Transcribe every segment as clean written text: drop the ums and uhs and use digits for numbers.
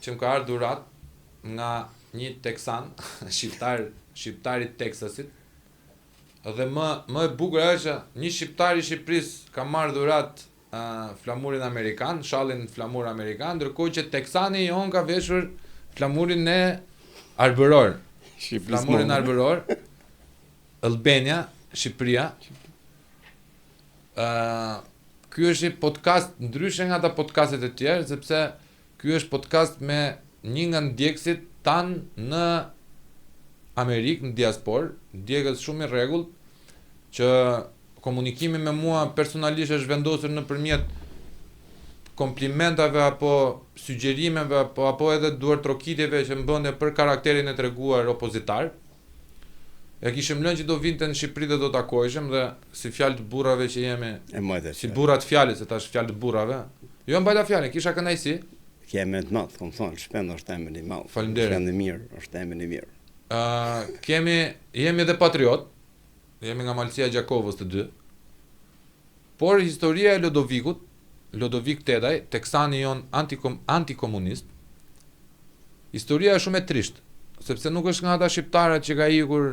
Që më ka ardhur dhurat nga një teksan, shqiptari i Teksasit. Dhe më e bukur është që një shqiptar i Shqipërisë ka marrë dhurat flamurin amerikan, shallin flamur amerikan, ndërkohë që teksani jon ka veshur flamurin e arbëror. Flamurin arbëror. Albania, Shqipëria. Ky është një podcast ndryshe nga ata podcastet e tjerë, sepse ky është podcast me një nga ndjekësit tanë në Amerikë, në diasporë, ndjekës shumë i rregullt, që komunikimi me mua personalisht është vendosur nëpërmjet komplimentave apo sugjerimeve apo edhe duartrokitjeve që më bënte për karakterin e treguar opozitar. Ja kishim lënë që do vinte në Shqipëri dhe do takoheshim dhe si fjalë të burrave që jemi, si burrat fjalës, se tash fjalë të burrave. Jo mbajta fjalën, kisha kënaqësi. Kemi të madh, kom thonë, shpend është emrin i madh. Faleminderit. Shpend i mirë, është emrin i mirë. Jemi edhe patriot, jemi nga Malësia e Gjakovës të dy. Por historia e Lodovik Tedaj, teksani jon antikomunist, historia është shumë e trisht, sepse nuk është nga ata shqiptarët që ka ikur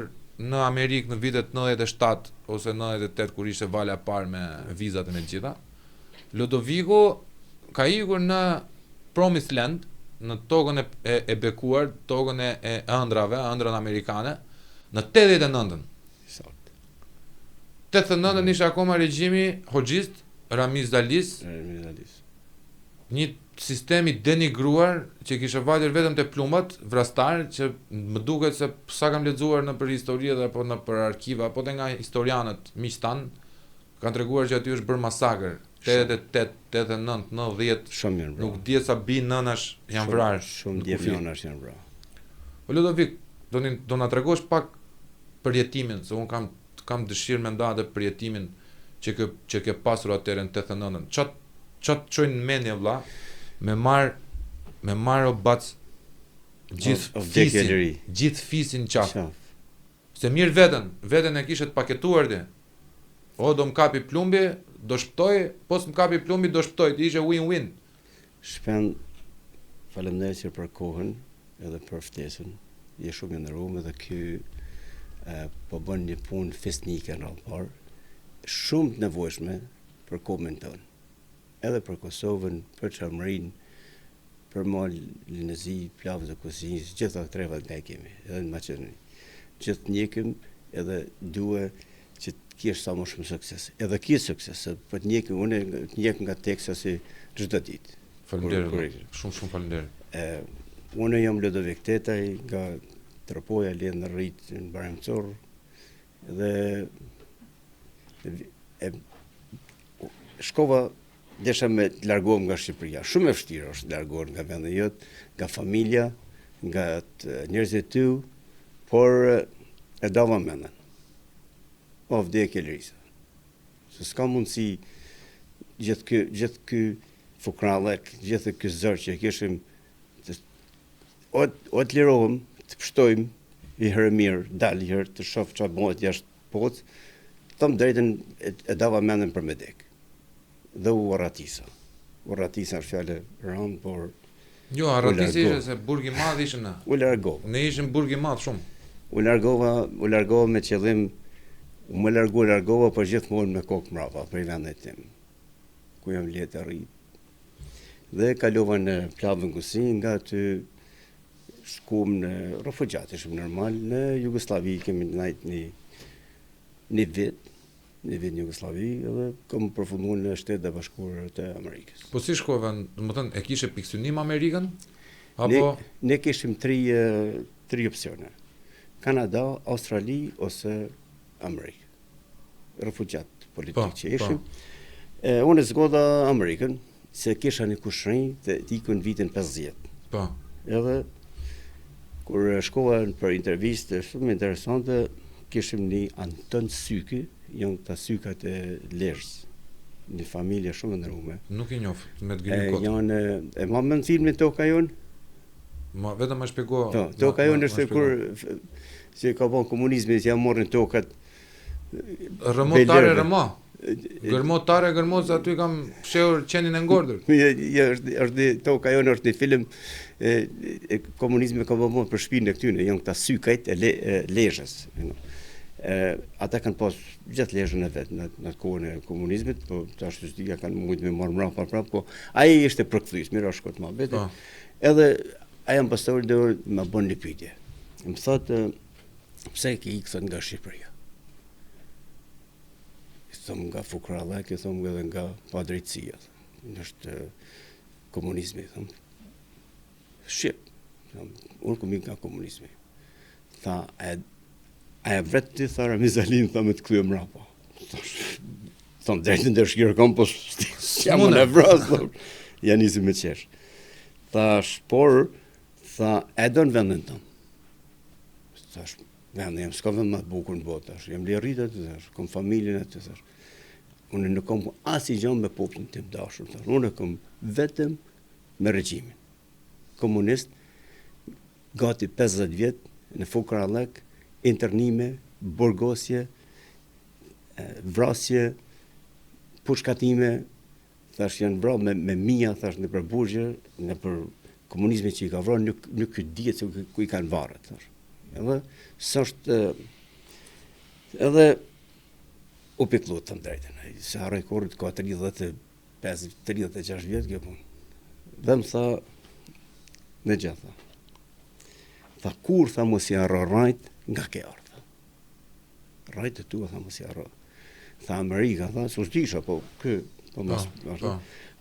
në Amerikë në vitet 97 ose 98 kur ishte vala e parë me vizat e me gjitha. Lodoviku ka ikur në Promised Land, në tokën e bekuar, tokën e ëndrave, ëndrën amerikane, në 89-ën. 89-ën ishte akoma regjimi hoxhist, Ramiz Dalis. Një sistemi denigruar që kishte vajtur vetëm te plumbat, vrastar, që më duket se sa kam lexuar në për histori dhe apo në për arkiva, apo te nga historianët miq tan, kanë treguar që aty është bërë masakër. 88, 89, 90. Shumë mirë. Nuk diet sa bin nënash janë vrarë. Shumë djemtë nënash janë vrarë. O Lodovik, do na tregosh pak për jetimin, se un kam dëshirë me nda për jetimin që ke pasur atëherë në 89-ën. Çat çojnë në mendje vlla, me marr o bac gjithë fisin qaf. Se mirë veten e kishet paketuar ti. O do më kapi plumbi, do shpëtoj, pos më kapi plumbi, do shpëtoj, ti ishe win-win. Shpend, faleminderit për kohën, edhe për ftesën, je shumë i nderuar dhe ky po bën një punë festnike në parë, shumë të nevojshme për kohën tonë. Edhe për Kosovën, për Çamrin, për Mal, Lindëzi, Plavë dhe Kusinjës, gjitha trevat nga kemi, edhe në Maqedoni. Gjithë njëkim edhe duhet që kesh sa më shumë sukses. Edhe ke sukses, për të njëkë unë njëk nga Teksasi çdo ditë. Faleminderit. Shumë faleminderit. Unë jam Lodovik Tedaj nga Tropoja, lidh në rrit në Baramcor dhe shkova desha me të largohem nga Shqipëria. Shumë e vështirë është të largohet nga vendi jot, nga familja, nga njerëzit tu, por e dava mendën. O vdekje Lërisa. Se s'ka mundësi gjithë ky fukrallek, gjithë ky zër që kishim o të lirohem, të pështojmë i herë mirë, dalë herë, të shoh çfarë bëhet jashtë poc, thëm drejtën e dava mendën për me dek. Dhe u arratisa. U arratisa është fjale rënd, por jo, arratisi ishte se burg i madh ishim na. U largova. Ne ishim burg i madh shumë. U largova me qëllim. Më largova për gjithmonë me kokë mbrapa për vendin tim, ku jam letë rrit. Dhe kalova në Plavën Kusinj, nga aty shkum në refugjat, ishim normal, në Jugosllavi kemi ndajt një vit në Jugosllavi, edhe kam përfunduar në Shtetet e Bashkuara të Amerikës. Po si shkova, domethënë e kishe piksynim Amerikën? Apo ne kishim tri opsione. Kanada, Australi ose Amerikë. Refugjat politik që ishim. Unë zgoda Amerikën, se kisha një kushërinj të ikën vitin 50. Po. Edhe kur shkova për intervistë shumë interesante, kishim një Anton Syky, janë këta sykat e Lezhës. një familje shumë e nderuar. Nuk i njoh me të gënjur kot. Janë e mamën filmin Toka jon. Ma vetëm më shpjego. Toka jon është kur që ka bën komunizmi, që ja morën tokat. Rëmotare rëma. Gërmotare gërmos aty kam fshehur qenin e ngordër. Është Toka jon është një film e komunizmi ka bën për shtëpinë e këtyne, janë këta sykajt e lezhës. Ata kanë pas gjatë lezhën e vet në kohën e komunizmit, po tash ja kanë mujt me marr mbrapa, po ai ishte përkthys, mirë është kot më vetë. Edhe ai ambasadori do më bën një pyetje. Më thotë pse ke ikën nga Shqipëria? Thom nga fukrallëk, thom edhe nga padrejtësia. Është komunizmi, thom. Shqip. Unë kom nga komunizmi. Tha, a e vret ti, tha Ramizalin, tha me të kthye mrapa. Thom, drejtën dhe shkirë kom, po jam unë e vras, thom. Ja nisi me qesh. Thash, por, tha, e do në vendin tëm. Thash, vendin jam, s'ka vend më të bukur në botë, thash, jam lirritet, thash, kom familjen e të, thash. Unë nuk kom asnjë gjë me popullin tim dashur, thash. Unë kom vetëm me regjimin. Komunist, gati 50 vjet në fukrallëk, internime, burgosje, vrasje, pushkatime, thash janë vrarë me mija, thash në për burgje, në për komunizmin që i ka vrarë, nuk i dihet se ku i kanë varë, thash. Edhe s'është edhe u pikëllut të drejtën. Se harroj kurrit ka 36 vjet kjo punë. Dhe më tha në gjitha. Tha kur tha mos i harro rajt nga ke ardha. Rajt e tua tha mos i harro. Tha Amerika tha, s'u disha po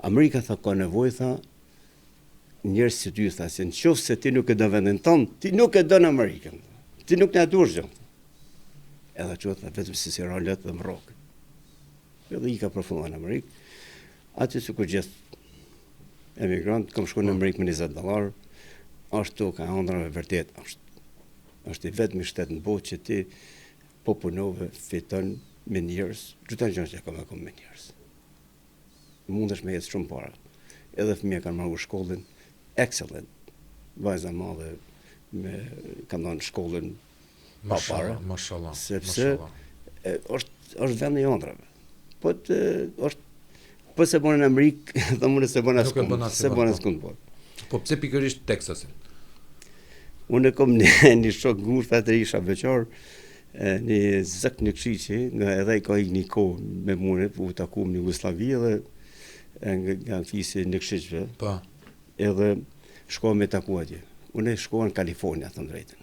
Amerika tha ka nevojë tha njerëz si ty tha se nëse ti nuk e do vendin tonë, ti nuk e don Amerikën. Ti nuk na duash gjë. Edhe që tha vetëm se si rolet dhe më rokë. Edhe i ka përfunduar në Amerikë. Aty si ku gjithë emigrant, kam shku në Amerikë me $20, është to ka ëndrave vërtet, është i vetmi shtet në botë që ti po punove, fiton me njerëz, gjithë gjë që ka me kom me njerëz. Mundesh me jetë shumë para. Edhe fëmija kanë marrë shkollën excellent. Vajza madhe kanë dhënë shkollën pa para. Mashallah. Sepse është vendi i ëndrave. Po po se bën në Amerikë, thonë se bën askund. Po pse pikërisht Teksasin? Unë kom një shok ngushtë atë isha veçor, një zëk një këshiqi, nga edhe i ka ik një kohë me mune, u takuam në Jugosllavi edhe nga fisi në këshiqve. Po. Edhe shkova me taku atje. Unë shkova në Kalifornia, thënë drejtën.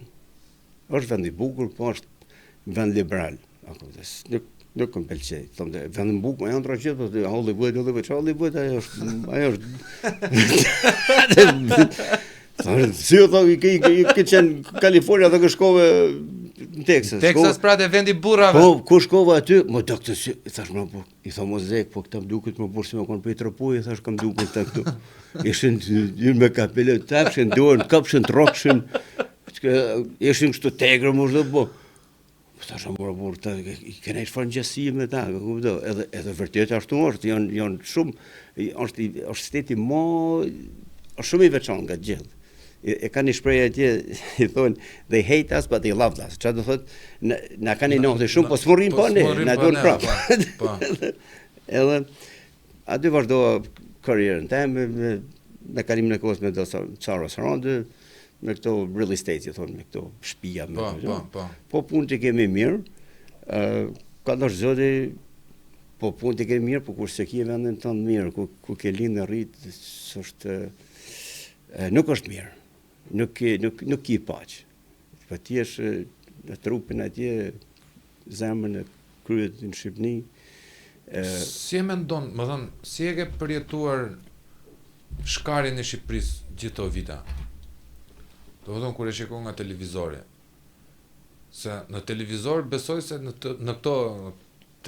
Është vend i bukur, po është vend liberal. Nuk më pëlqej. Thonë, vendin bukur, janë ndra gjithë, po Hollywood, ajo është. Si o thonë, ke qenë Kalifornia dhe shkove në Texas. Texas pra të vendi burrave. Po, ku shkova aty, më do këtë si, thash më, i tha mos zek, po këta më duket më burë si më konë për i tropoj, thash kam duket të këtu. Ishin jënë me kapele, tapshin, dorën, kapshin, trokshin, ishin kështu tegrë më shdo, po. Thash më burë, i kena ishë farë në gjësi me ta, edhe vërtet ashtu është, janë shumë, është steti është shumë i veçan nga gjithë. E ka një shprehje atje, i thonë, they hate us, but they love us. Qa do thotë, na kanë i nohtë shumë, po s'morrin po ne, na duan prapë. Edhe, aty vazhdoa karrierën time, me kalimin e kohës me do Saros Rande, me këto real estate, thonë, me këto shtëpia. Po punë të kemi mirë, ka ndosh zoti, po punë të kemi mirë, po kur se kje vendin tonë mirë, ku ke linë në rritë, nuk është mirë. Nuk ki paqë. Po ti është në trupin atje, zemrën e kryet në Shqipëni. Si e mendon, më thënë, si e ke përjetuar shkarjen e Shqipërisë gjithë to vita? Do të thonë kur e shikon nga televizori. Se në televizor besoj se në këto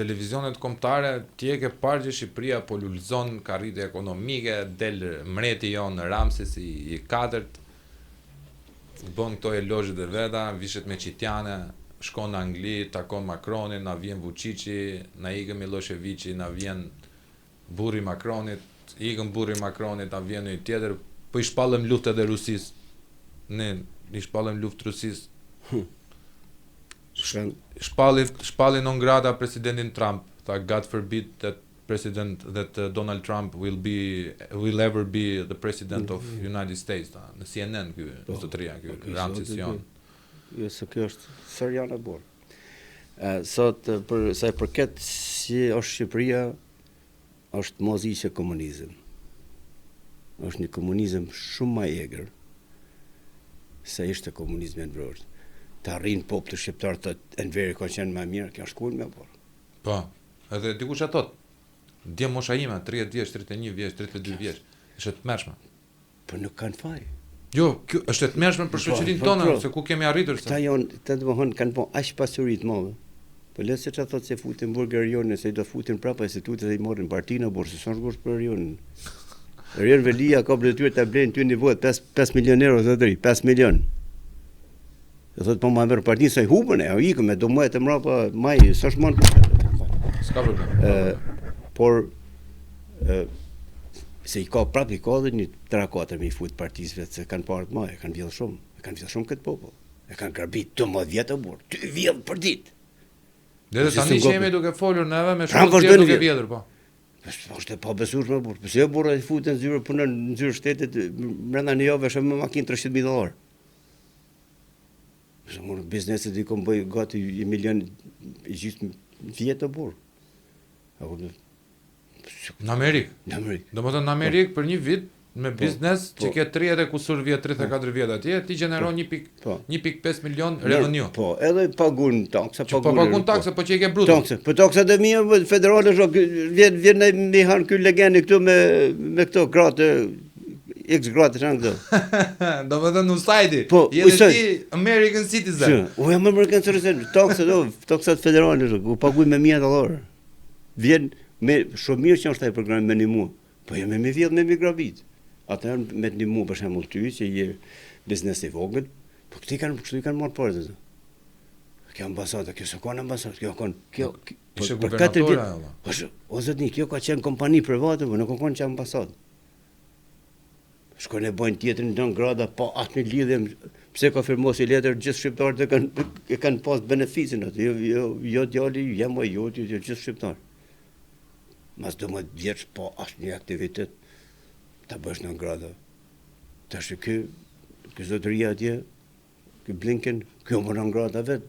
televizionet kombëtare ti e ke parë që Shqipëria po lulëzon ka rritje ekonomike, del mreti jonë Ramses i katërt, bën këto elozhet e veta, vishet me qitjane, shkon në Angli, takon Macronin, na vjen Vučići, na ikë Miloševići, na vjen burri Macronit, ikën burri Macronit, ta vjen një tjetër, po i shpallëm luftë edhe Rusis. Ne i shpallëm luftë Rusis. Shpalli non grata presidentin Trump. Tha, God forbid that Donald Trump will ever be the president of United States. Ta. Në CNN ky zotëria, ky Ramses Jon. Jo, se kjo është serial e borë. Sot, për sa i përket si është Shqipëria, është moziqe komunizëm. Është një komunizëm shumë më i egër se ishte komunizmi në Vrorë. Të arrin popë të shqiptarë të enveri ka qenë më mirë, kjo është kuën me borë. Po, edhe dikush e thot, dje mosha ime, 30 vjeç, 31 vjeç, 32 vjeç, është të mërshme. Po nuk kanë faj. Jo, kjo është të mërshme për shoqërinë tonë, se ku kemi arritur. Këta janë, të domethënë kanë po aq pasuri të madhe. Po le se çfarë thotë se futin burger rionin, se do futin prapa institutet dhe i morrin partinë apo se s'është kusht për rionin. Rion Velia ka për detyrë ta blejnë ty nivojt 5 milionë euro zotëri, 5 milion. Do thotë po më merr partinë se hupën e ikën me do mëhet e mrapa maj, s'është mund. S'ka problem. Por se i ka prapë i ka dhe një 3-4 mi fut partisë vetë se kanë parë të maj, kanë vjedhur shumë këtë popull. E kanë garbit 12 vjetë burr, 2 vjedh për ditë. Dhe tani që jemi duke folur neve me shumë të duke vjedhur, po. Është e pabesueshme burr. Pse burra i futen zyrë punon në zyrë shtetit brenda një javë është me makinë $300.000. Është më bizneset i kom bëj gati 1 milion i gjithë vjetë burr. Apo në Amerikë. Në Amerikë. Domethënë në Amerikë për një vit me biznes që ke 30 kusur vjet, 34 vjet atje, ti gjeneron 1.5 milion revenue. Po, edhe pagun taksa, pagun taksa, po që i ke bruto. Po taksa dhe mia federale vjen me han ky legendi këtu me këto gratë X gratë janë këto. Domethënë usajti. Je ti American citizen. U jam American citizen. Taksa federale u paguaj me $1,000. Vjen me shumë mirë që është ai program me një muaj. Po jam me vjedh me migrabit. Atëherë me një muaj për shembull ty që je biznes i vogël, po këti kanë marrë parë. Kjo ambasadë, kjo s'ka ambasadë, kjo për 4 vjet. O zotni, kjo ka qenë kompani private, po nuk ka qenë ambasadë. Shkon e bojnë tjetrin non grata pa asnjë lidhje, pse ka firmosi letër gjithë shqiptarët e kanë pas beneficin atë. Jo djali, jam jo gjithë shqiptarë. Mas 12 vjeç pa asnjë aktivitet ta bësh në grada. Tash ky zotëria atje, ky Blinken, ky më në grada vet.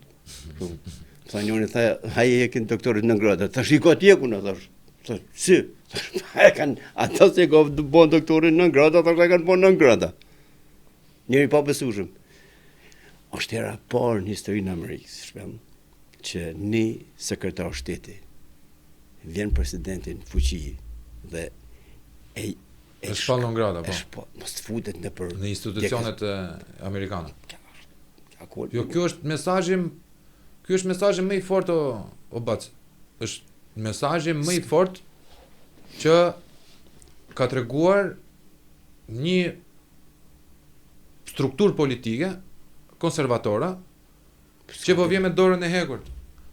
Tha njëri tha, haje ekin doktorit në grada. Tash i ka tjekun thash. Si? Ata se ka bon doktorin në grada, tash e kanë bon në grada. Njëri pa besueshëm. Është hera parë në historinë e Amerikës, shpem, që një sekretar shteti vjen presidentin fuqi dhe e shpall non grata, po. Mos futet në institucionet amerikane. Jo, ky është mesazhi më i fortë o Bac. Është mesazhi më i fortë që ka treguar një strukturë politike konservatore që po vjen me dorën e hekur,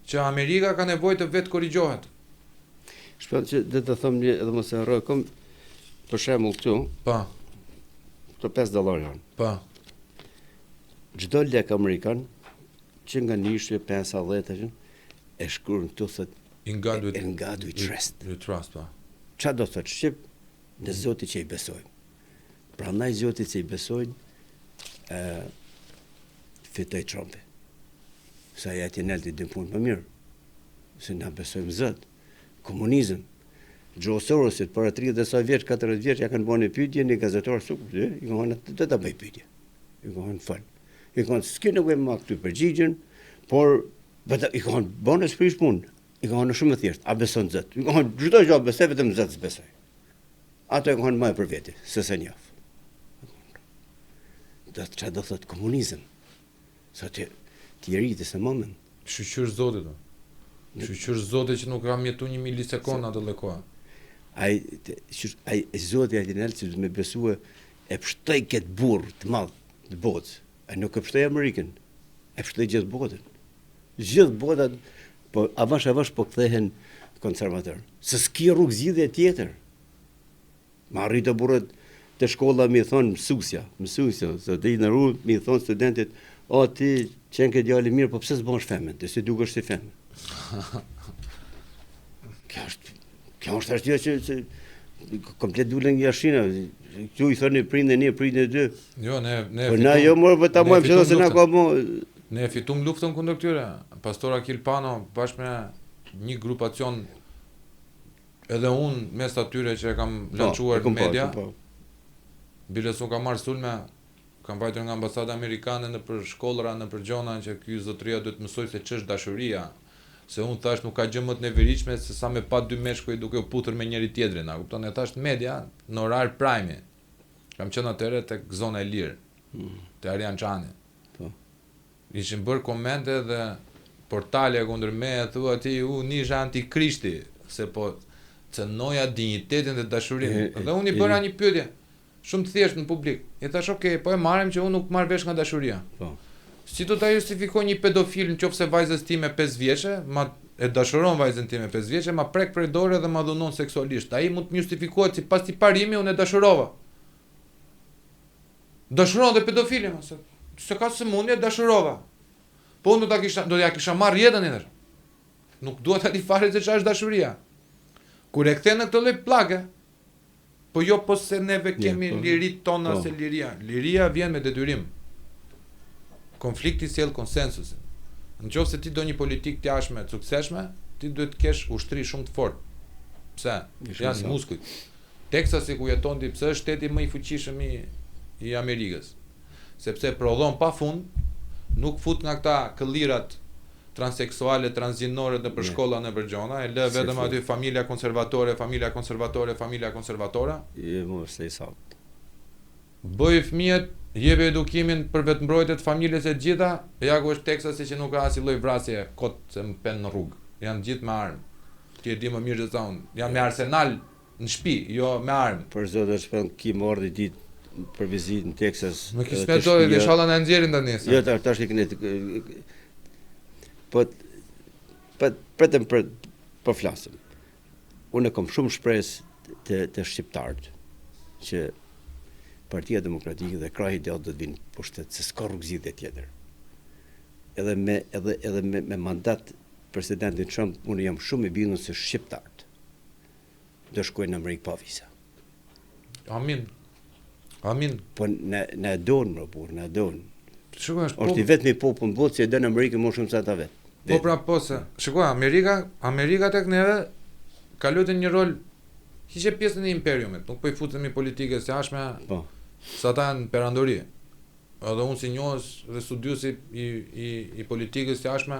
që Amerika ka nevojë të vetë korrigjohet. Shpesoj që dhe të thëmë një edhe mos e harroj, kom për shembull këtu. Po. Këto $5 janë. Po. Çdo lek amerikan që nga nishje 50 e shkruan këtu thotë in God we trust. We trust, po. Çfarë do thotë shqip? Në Zotin që i besojmë. Prandaj Zotit që i besojnë fitoj Trumpi. Sa ja ti nelti din punë më mirë. Se na besojmë Zot. Komunizëm. Joe Sorosit para 30 sa vjeç, 40 vjeç ja kanë bënë pyetje në gazetar sup, i kanë do ta bëj pyetje. I kanë fal. I kanë s'ke nevojë më këtu përgjigjen, por vetë i kanë bënë shpish punë. I kanë shumë të thjeshtë. A beson Zot? I kanë çdo gjë besoj vetëm Zot besoj. Ato e kanë më për vete, se se njoh. Do të çdo thot komunizëm. Sa ti rritë se moment. Shqyr Zotit. Shqyr Zotit që nuk kam jetu 1 milisekond atë kohë. Ai Zoti Adinel që me besua e pështoj këtë burr të madh të botës. Ai nuk e pështoj Amerikën. E pështoj gjithë botën. Gjithë botën, po avash po kthehen konservator. Se s'ki rrugë zgjidhje tjetër. Ma arritë burët të shkolla mi thonë mësusja, se të i në rrugë mi thonë studentit, o ti qenë ke djali mirë, po pse s'bën femen, të si duke është si femen. Kjo është ashtja që komplet dulen nga shina, që i thoni prindë një, prindë dy. Jo, ne Po na jo morë, po ta mojmë që do se na ka mo. Ne fitum luftën kundër këtyre. Pastor Akil Pano bashkë me një grupacion, edhe unë mes atyre që e kam lançuar në media, biles unë kam marrë sulme, kam vajtur nga ambasada amerikane në për shkollëra, në për gjona që ky zotëria duhet mësoj se ç'është dashuria. Se unë thash nuk ka gjë më të neveritshme se sa me pa dy meshkuj duke u putur me njëri tjetrin, a kupton? E thash media në orar prime. Kam qenë atëherë tek zona e lirë, te Arian Çani. Po. Ishin bërë komente dhe portale kundër me, thua ti nisha antikrishti, se po cënoja dinjitetin dhe dashurinë. Dhe unë i bëra një pyetje, shumë të thjeshtë në publik. I thash, "Okay, po e marrim që unë nuk marr vesh nga dashuria." Po. Si do ta justifikoj një pedofil nëse vajzës time 5 vjeçe, ma e dashuron vajzën time 5 vjeçe, ma prek për dorë dhe ma dhunon seksualisht. Ai mund të më justifikohet si pas parimi unë e dashurova. Dashuron dhe pedofili, se ka sëmundje, dashurova. Po unë do ja kisha marrë jetën i thash. Nuk dua ta di fare se ç'është dashuria. Kur e kthen në këtë lloj pllake, po jo po se neve kemi lirit tona se liria. Liria vjen me detyrim. Konflikti sjell konsensusin. Nëse ti do një politikë të jashtme, të suksesshme, ti duhet të kesh ushtri shumë të fortë. Pse? Janë muskujt. Teksasi ku jeton ti, pse është shteti më i fuqishëm i Amerikës? Sepse prodhon pafund, nuk fut nga këta këllirat transseksuale, transgjinore në për shkolla në për gjona, e lë vetëm aty familja konservatore. Mos se sakt. Bëj fëmijët, jep edukimin për vetëmbrojtjet familjes e gjitha, ja ku është Teksasi që nuk ka asnjë lloj vrasje kot se më pen në rrugë. Janë gjithë me armë. Ti e di më mirë se sa unë. Janë me arsenal në shtëpi, jo me armë. Për zotë shpën ki mordi ditë për vizitë në Teksas. Më kismetoj dhe inshallah na nxjerrin tani. Jo, tash i këne. Po vetëm për flasim. Unë kam shumë shpresë të shqiptarët që Partia Demokratike dhe krahi do të vinë pushtet, se s'ka rrugë zgjidhje tjetër. Edhe me mandat presidentin Trump, unë jam shumë i bindur se shqiptarët do shkojnë në Amerikë pa viza. Amin. Po na don më burr, na don. Shikoj, është i vetmi popull në botë që e don Amerikën më shumë se ata vetë. Po pra po se. Shikoj, Amerika tek neve ka luajtur një rol hiç e pjesën e imperiumit, nuk po i futemi politikës jashtme. Po. Sa ata janë perandori. Edhe unë si njohës dhe studiuesi i politikës jashtme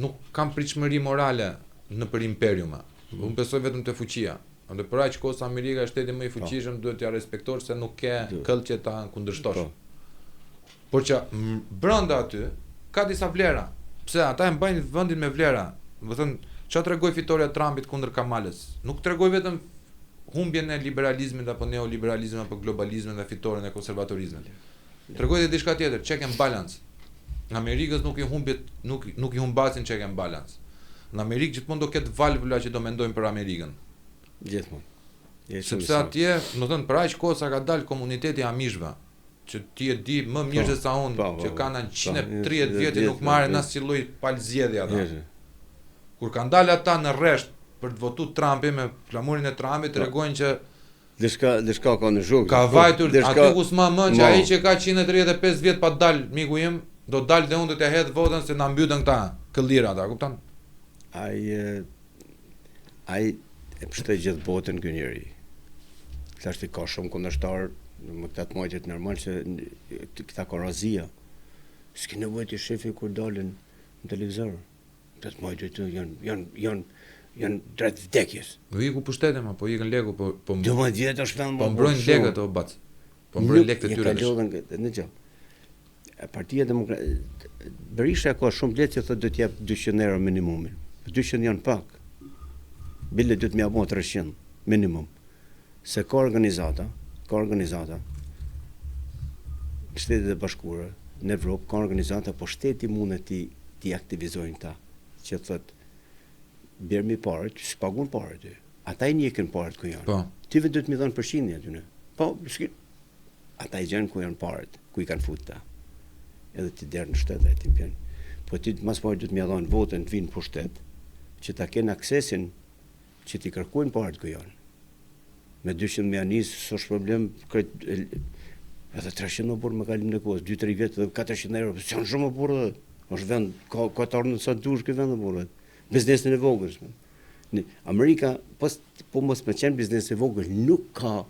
nuk kam pritshmëri morale në për imperiuma. Unë besoj vetëm te fuqia. Dhe për aq kohë Amerika është shteti më i fuqishëm, duhet t'ia respektosh se nuk ke këll që ta kundërshtosh. Por që brenda aty ka disa vlera. Pse ata e mbajnë vendin me vlera. Do të thënë, çfarë tregoi fitoria e Trumpit kundër Kamalës? Nuk tregoi vetëm humbjen e liberalizmit apo neoliberalizmit apo globalizmit dhe fitoren e konservatorizmit. Tregoi edhe diçka tjetër, check and balance. Në Amerikës nuk i humbasin check and balance. Në Amerikë gjithmonë do ketë valvula që do mendojnë për Amerikën. Gjithmonë. Sepse atje, do të thënë, për aq kohë sa ka dalë komuniteti amishve, që ti e di më mirë se sa unë, që kanë 130 vjet nuk marrin asnjë lloj palzgjedhje ata. Kur kanë dalë ata në rresht për të votuar Trumpin me flamurin e Trumpit, tregojnë që diçka ka në zhurmë. Ka vajtur aty ku s'ma mend që ai që ka 135 vjet pa dal, miku im, do dalë dhe unë do t'ja hedh votën se na mbytën këta këllira ata, kupton? Ai e pështoi gjithë botën ky njeri. Thashë ka shumë kundërshtar në këta të mojtjet normal që këta korrazia. S'ke nevojë të shefi kur dalin në televizor. Këta të mojtjet janë drejt vdekjes. Do iku pushtetin, po ikën lekë, po 12 vjet është vend. Po mbrojnë lekët o bac. Po mbrojnë lekët e tyre. Në gjë. Partia Demokratike Berisha ka shumë lehtë që thotë do të jap 200 euro minimumin. 200 janë pak. Bile do të më japon 300 minimum. Se ka organizata Shtetet e Bashkuara në Evropë, ka organizata, po shteti mundet ti aktivizojnë ta, që thotë bjerë mi parët, s'pagun parët. Ata I njekën parët ku janë. Po. Ti vetë do të mi dhënë përqindje aty. Po, ata I gjenë ku janë parët, ku I kanë futur ta. Edhe ti derë në shtet, ti pjen. Po ti mas parë do të mi dhënë votën të vinë për shtet, që ta kenë aksesin që ti kërkojnë parët ku janë. Me 200 me anis, s'është problem, edhe 300 më burë me kalim në kohës, 2-3 vjetë dhe 400 euro, që janë shumë më burë dhe, është vend, ka të orë në sa dush këtë vend dhe burë dhe, biznesin e vogël. Amerika, po mos me qenë biznes e vogël, nuk ka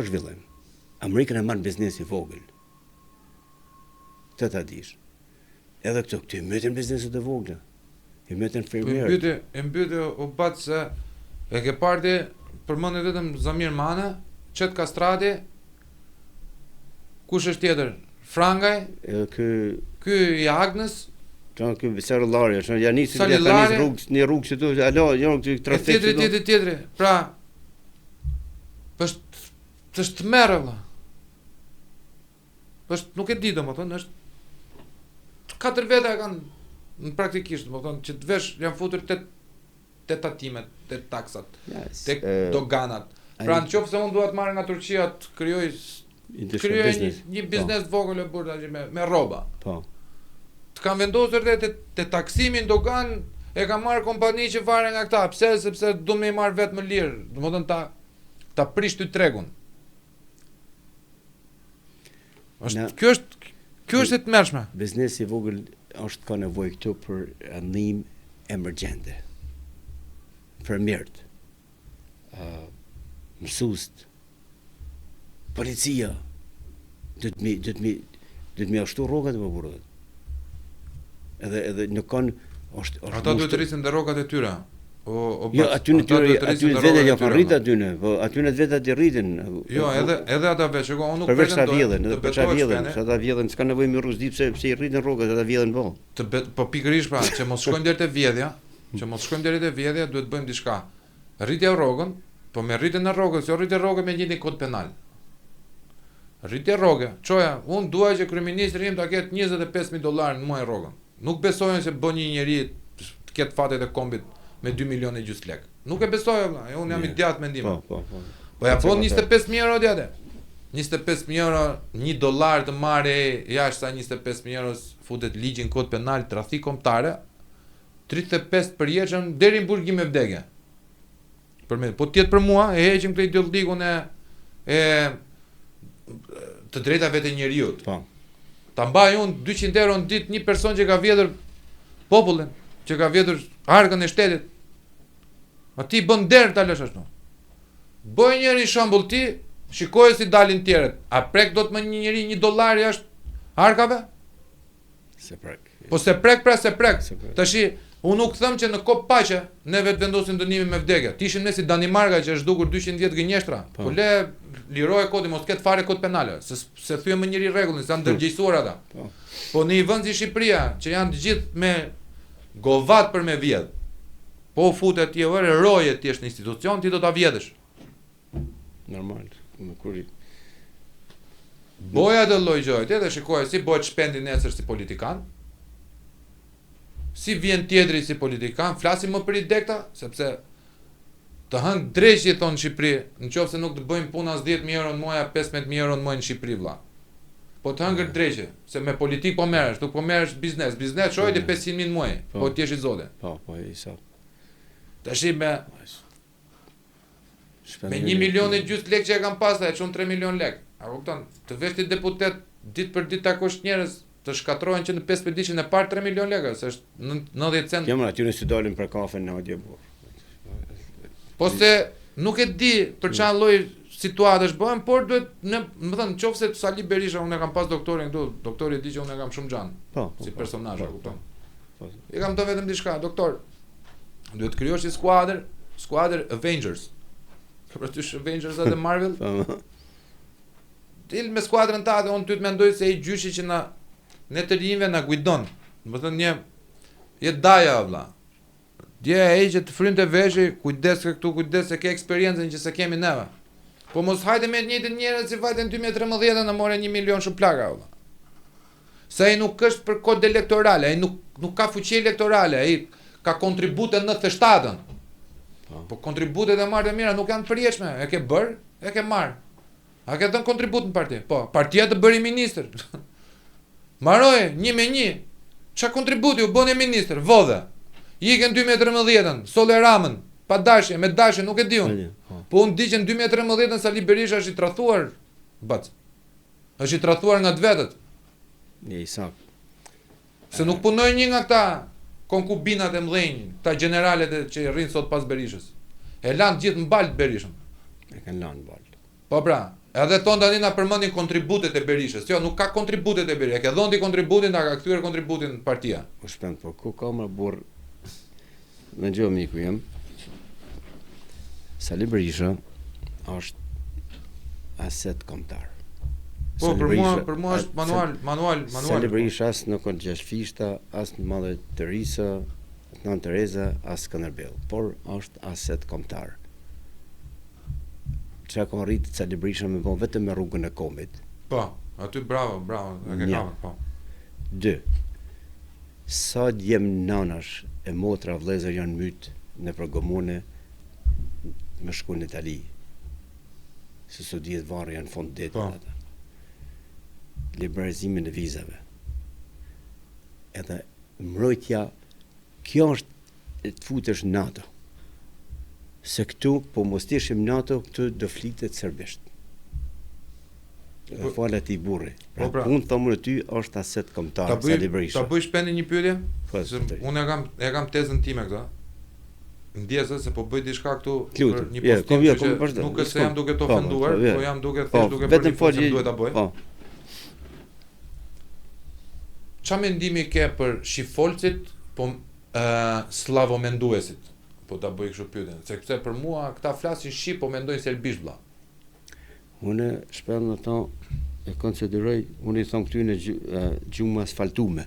zhvillim. Amerika në marë biznes e vogël. Të ta dish. Edhe këtu I mëtën bizneset e vogla. I mëtën fermierët. E mbyty u batë se e ke parti përmendë vetëm Zamir Mana, Qet Kastrati, kush është tjetër? Frangaj, ky I Agnes, ky Sarillari, ja nisi një rrugë këtu, alo, jo këtu trafik. Tjetri. Pra, është merë valla. Nuk e di domethënë, është 4 veta e kanë praktikisht, domethënë që të vesh janë futur te tatimet, te taksat, te doganat. Pra nëse unë dua të marr nga Turqia të krijoj një biznes vogël e burr me rroba. Po. Të kanë vendosur te taksimi në dogan e ka marr kompani që varen nga këta. Pse? Sepse do më marr vetë më lirë, domethënë ta prish ty tregun. Kjo është e tmerrshme. Biznesi I vogël është ka nevojë këtu për ndihmë emergjente. Fermierët, mësuest, policia, do të mi ashtu rrogat më burrë. Edhe nuk kanë ata duhet të rrisin dhe rrogat e tyre. Jo, aty në vetë ja kanë rrit aty në, po aty në vetë ti rritin. Jo, edhe ata vetë, shikoj, unë nuk pretendoj. Edhe për vjedhën, sa ata vjedhën, s'ka nevojë me rrugë pse I rritin rrogat, ata vjedhën po. Po pikërisht pra, që mos shkojmë deri te vjedhja, duhet bëjmë diçka. Rritja rrogën, po me rritjen e rrogës, jo rritja rrogë me një kod penal. Rritja rrogë, çoja, unë dua që kryeministri im ta ketë $25,000 në muaj rrogën. Nuk besojnë se bën një njeri të ketë fatet e kombit me 2,5 milionë lek. Nuk e besoj valla, unë jam I djathtë mendim. Po ja bën 25,000 euro djathtë. 25,000 euro, $1 të marrë jashtë sa 25,000 euro futet ligjin kod penal trafik kombëtare. 35 përjetshëm deri në burgim me vdekje. Po tjetë për mua e heqim këtë ideologikun e të drejtave të njerëzit. Po. Ta mbaj unë 200 euro në ditë një person që ka vjedhur popullin, që ka vjedhur arkën e shtetit. A ti bën derë ta lësh ashtu. Bëj njëri shembull ti, shikoj si dalin tjerët. A prek do të më një njeri $1 jashtë arkave? Se prek. Po se prek. Tashi unë nuk them që në kohë paqe ne vetë vendosim dënimin me vdekje. Ti ishin ne si Danimarka që është dukur 200 vjet gënjeshtra. Po le liroje kodi, mos ket fare kod penale, se thyen më njëri rregullin, se janë ndërgjegjësuar ata. Po në një vend si Shqipëria, që janë të gjithë me govat për me vjedh. Po futet ti ore roje ti është në institucion, ti do ta vjedhësh. Normal. Boja të lloj gjëje, edhe shikoj si bëhet shpendi nesër si politikan. Si vjen tjetri si politikan, flasim më për idekta, sepse të hëng dreqi thonë në Shqipëri, nëse nuk të bëjmë puna 10.000 euro në muaj, 15.000 euro në muaj në Shqipëri vlla. Po të hëngër dreqi, se me politik po merresh, nuk po merresh biznes shojti 500.000 në muaj, po ti je I zoti. Po, I sa. Tash me 1,5 milion lek që e kam pasur, e çon 3 milion lek. A kupton? Të vesh ti deputet ditë për ditë takosh njerëz, të shkatrohen që në 15 ditën e parë 3 milion lekë, se është 90 cent. Jam aty nëse dalin për kafe në Odje burr. Po se nuk e di për çfarë lloj situatash bëhen, por duhet më thënë nëse Sali Berisha unë kam pas doktorin këtu, doktori di që unë kam shumë xhan. Si personazh, kupton. I kam të vetëm diçka, doktor. Duhet krijosh një skuadër Avengers. Për ty Avengers dhe Marvel. Dil me skuadrën tatë, unë ty të mendoj se I gjyshi që ne të rinjve na guidon. Do të thënë je daja vlla. Dje ai që të frynte veshi, kujdes këtu, kujdes se ke eksperiencën që se kemi neve. Po mos hajde me të njëjtën njerëz si vajtën 2013 na morën 1 milion shumë plaka valla. Se ai nuk është për kod elektorale, ai nuk ka fuqi elektorale, ai ka kontribute në 97-ën. Po kontributet e marrë të mira nuk janë të përjetshme. E ke bërë, e ke marrë. A ke dhënë kontribut në parti? Po, partia të bëri ministër. Maroj, 1-1. Qa kontributi u bëni ministër? Vodhe. Ikën 2013-ën, Sole Ramën, pa dashje, me dashje, nuk e di unë. Po unë di që në 2013-ën Sali Berisha është i tradhuar, është i tradhuar nga të vetët. I sakt. Se nuk punoj një nga këta konkubinat e mdhenj, këta generalet që rrinë sot pas Berishës. E lanë gjithë në baltë Berishën. E kanë lanë në baltë. Po pra, edhe tonë tani na përmendin kontributet e Berishës. Jo, nuk ka kontributet e Berishës. E ke dhënë ti kontributin, ta ka kthyer kontributin partia. Po shpend, po ku ka më burr? Në gjë miku jam. Sali Berisha është aset kombëtar. Po për mua është manual. Sali Berisha as nuk është Gjashfishta, as në Madhe Teresa, Nën Tereza, as Skënderbeu, por është aset kombëtar. Çka ka rritë Sali Berisha me bon vetëm me rrugën e Komit. Po, aty bravo, e ke kapur, po. 2. Sa djem nanash e motra vëllezër janë myt në përgomune me shku në Itali. Se sot djetë varë janë fond detit ata. Liberalizimin e vizave. Edhe mbrojtja, kjo është të futesh në NATO. Se këtu, po mos t'ishim NATO, këtu do flitet serbisht. Dhe falet i burri. Pra, unë thomër ty është aset kombëtar Sali Berisha. Ta bëj shpendi një pyetje? Unë e kam tezën time këta. Ndjesë se po bëj diçka këtu për një postim që nuk është se jam duke të ofenduar, po jam duke për një punë që duhet ta bëj. Qa mendimi ke për shifolcit, po slavomenduesit? Po ta bëj kështu pyetjen. Se për mua këta flasin shqip, po mendojnë serbisht vlla. Unë shpend në to e konsideroj, unë i thonë këty në gjumë asfaltume.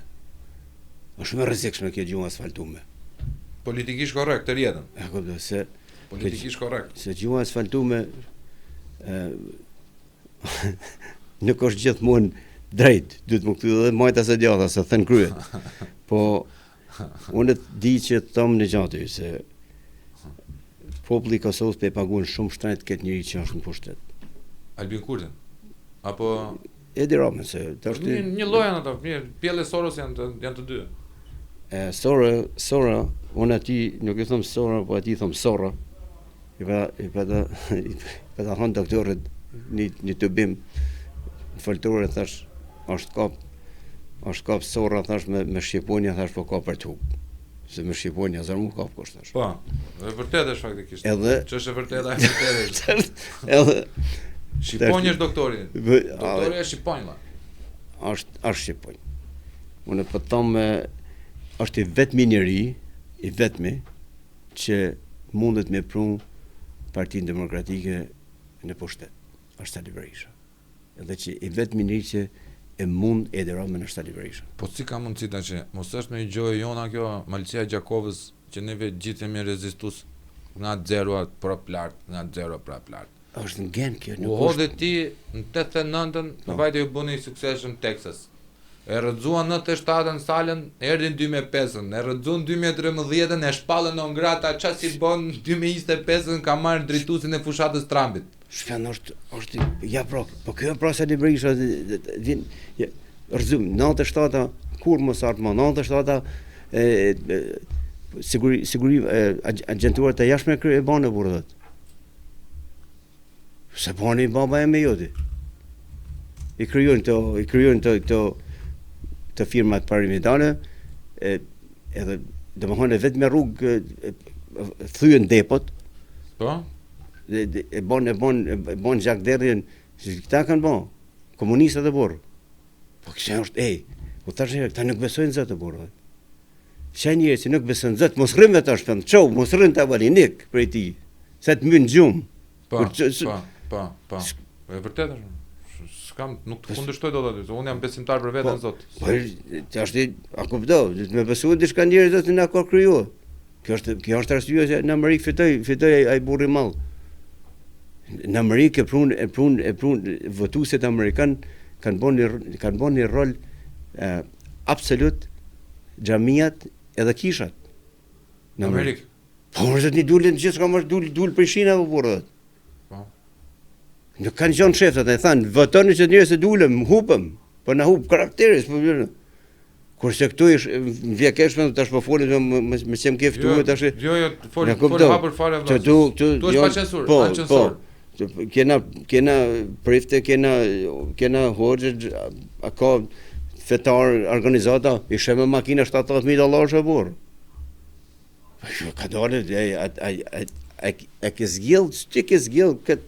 Është shumë e rrezikshme kjo gjumë asfaltume. Politikisht korrekt të rjetën. E kuptoj se politikisht korrekt. Se gjumë asfaltume nuk është gjithmonë drejt, duhet më këtu edhe majta së djatha, se thënë kryet. Po unë di që të thomë në gjatë se populli i Kosovës pe paguën shumë shtrenjt këtë njëri që është në pushtet. Albin Kurtin? Apo Edi Rama se një lloj janë ata, mirë, Pjelle Soros janë të dy. Sora, unë ati nuk i thom Sora, po ati thom Sora. I pa ta hënë doktorit një të bim në foltore, thash, është kap Sora, thash, me Shqiponia, thash, po ka për të hukë. Se me Shqiponia zërë mu kap kështë, thash. Po, e vërtet është faktikisht. Që është e vërtet, e vërtet është. Edhe Shqiponjë është doktori. Doktori është Shqiponjë. Është Shqiponjë. Unë po them është i vetmi njeri, i vetmi që mundet me prunë Partinë Demokratike në pushtet. Është Sali Berisha. Edhe që i vetmi njeri që e mund Edi Rama në Sali Berisha. Po si ka mundësi ta që mos është me gjojë jona kjo Malcia Gjakovës që neve gjithë jemi rezistus nga 0 prap lart, nga 0 prap lart. Është në gen kjo. U hodhe ti në 89-ën, në vajtë ju bëni sukses në Texas. E rëdzuan në 97-ën salën, erdin 2005-ën, e rëdzuan 2013-ën, e shpallën në ngrata, qa si bon 2025-ën ka marrë drejtuesin e fushatës Trumpit. Shkan është, ja po kjo pra Sali Berisha, rëzum, 97-a, kur mos artë ma, 97-a, agentuar të jashme e banë e burët. Se bani baba e me jodi. I kryojnë të firmat paramitane, edhe dhe më hënë vetë me rrugë thyën depot, Po? e bon Gjak Derrien, që këta kanë bon, komunistët e borë. Po kështë është, po të shërë, këta nuk besojnë zëtë e borë. Që njërë që nuk besojnë zëtë, mos rrëmë të është, mos rrëmë të avali, nik, prej ti, se të mynë gjumë. Po, e vërtet është, nuk të kundërshtoj do të aty, unë jam besimtar për vetën Zot. Po, që është, a kupto, me besu diçka njerëz Zot na ka krijuar. Kjo është arsye që në Amerikë fitoi ai burri mall. Në Amerikë e prun votuesit amerikan kanë bën një rol absolut xhamiat edhe kishat. Në Amerikë. Po, është një dulin gjithë ka më dul për Shina apo burrë. Po. Nuk kanë qenë shefat, e thanë, votoni që njerëz të dulëm, hupëm, po na hub karakteris, po vjen. Kurse këtu është vjekeshme tash po folim me çem ke ftuar tash. Jo, fol hapur fare vëllai. Tu është pa censur, pa censur. Kena prifte, kena hoxhë, ka fetar organizata, ishe me makina $70,000 e burr. Ka dalë, e ke zgjell, ti ke zgjell këtë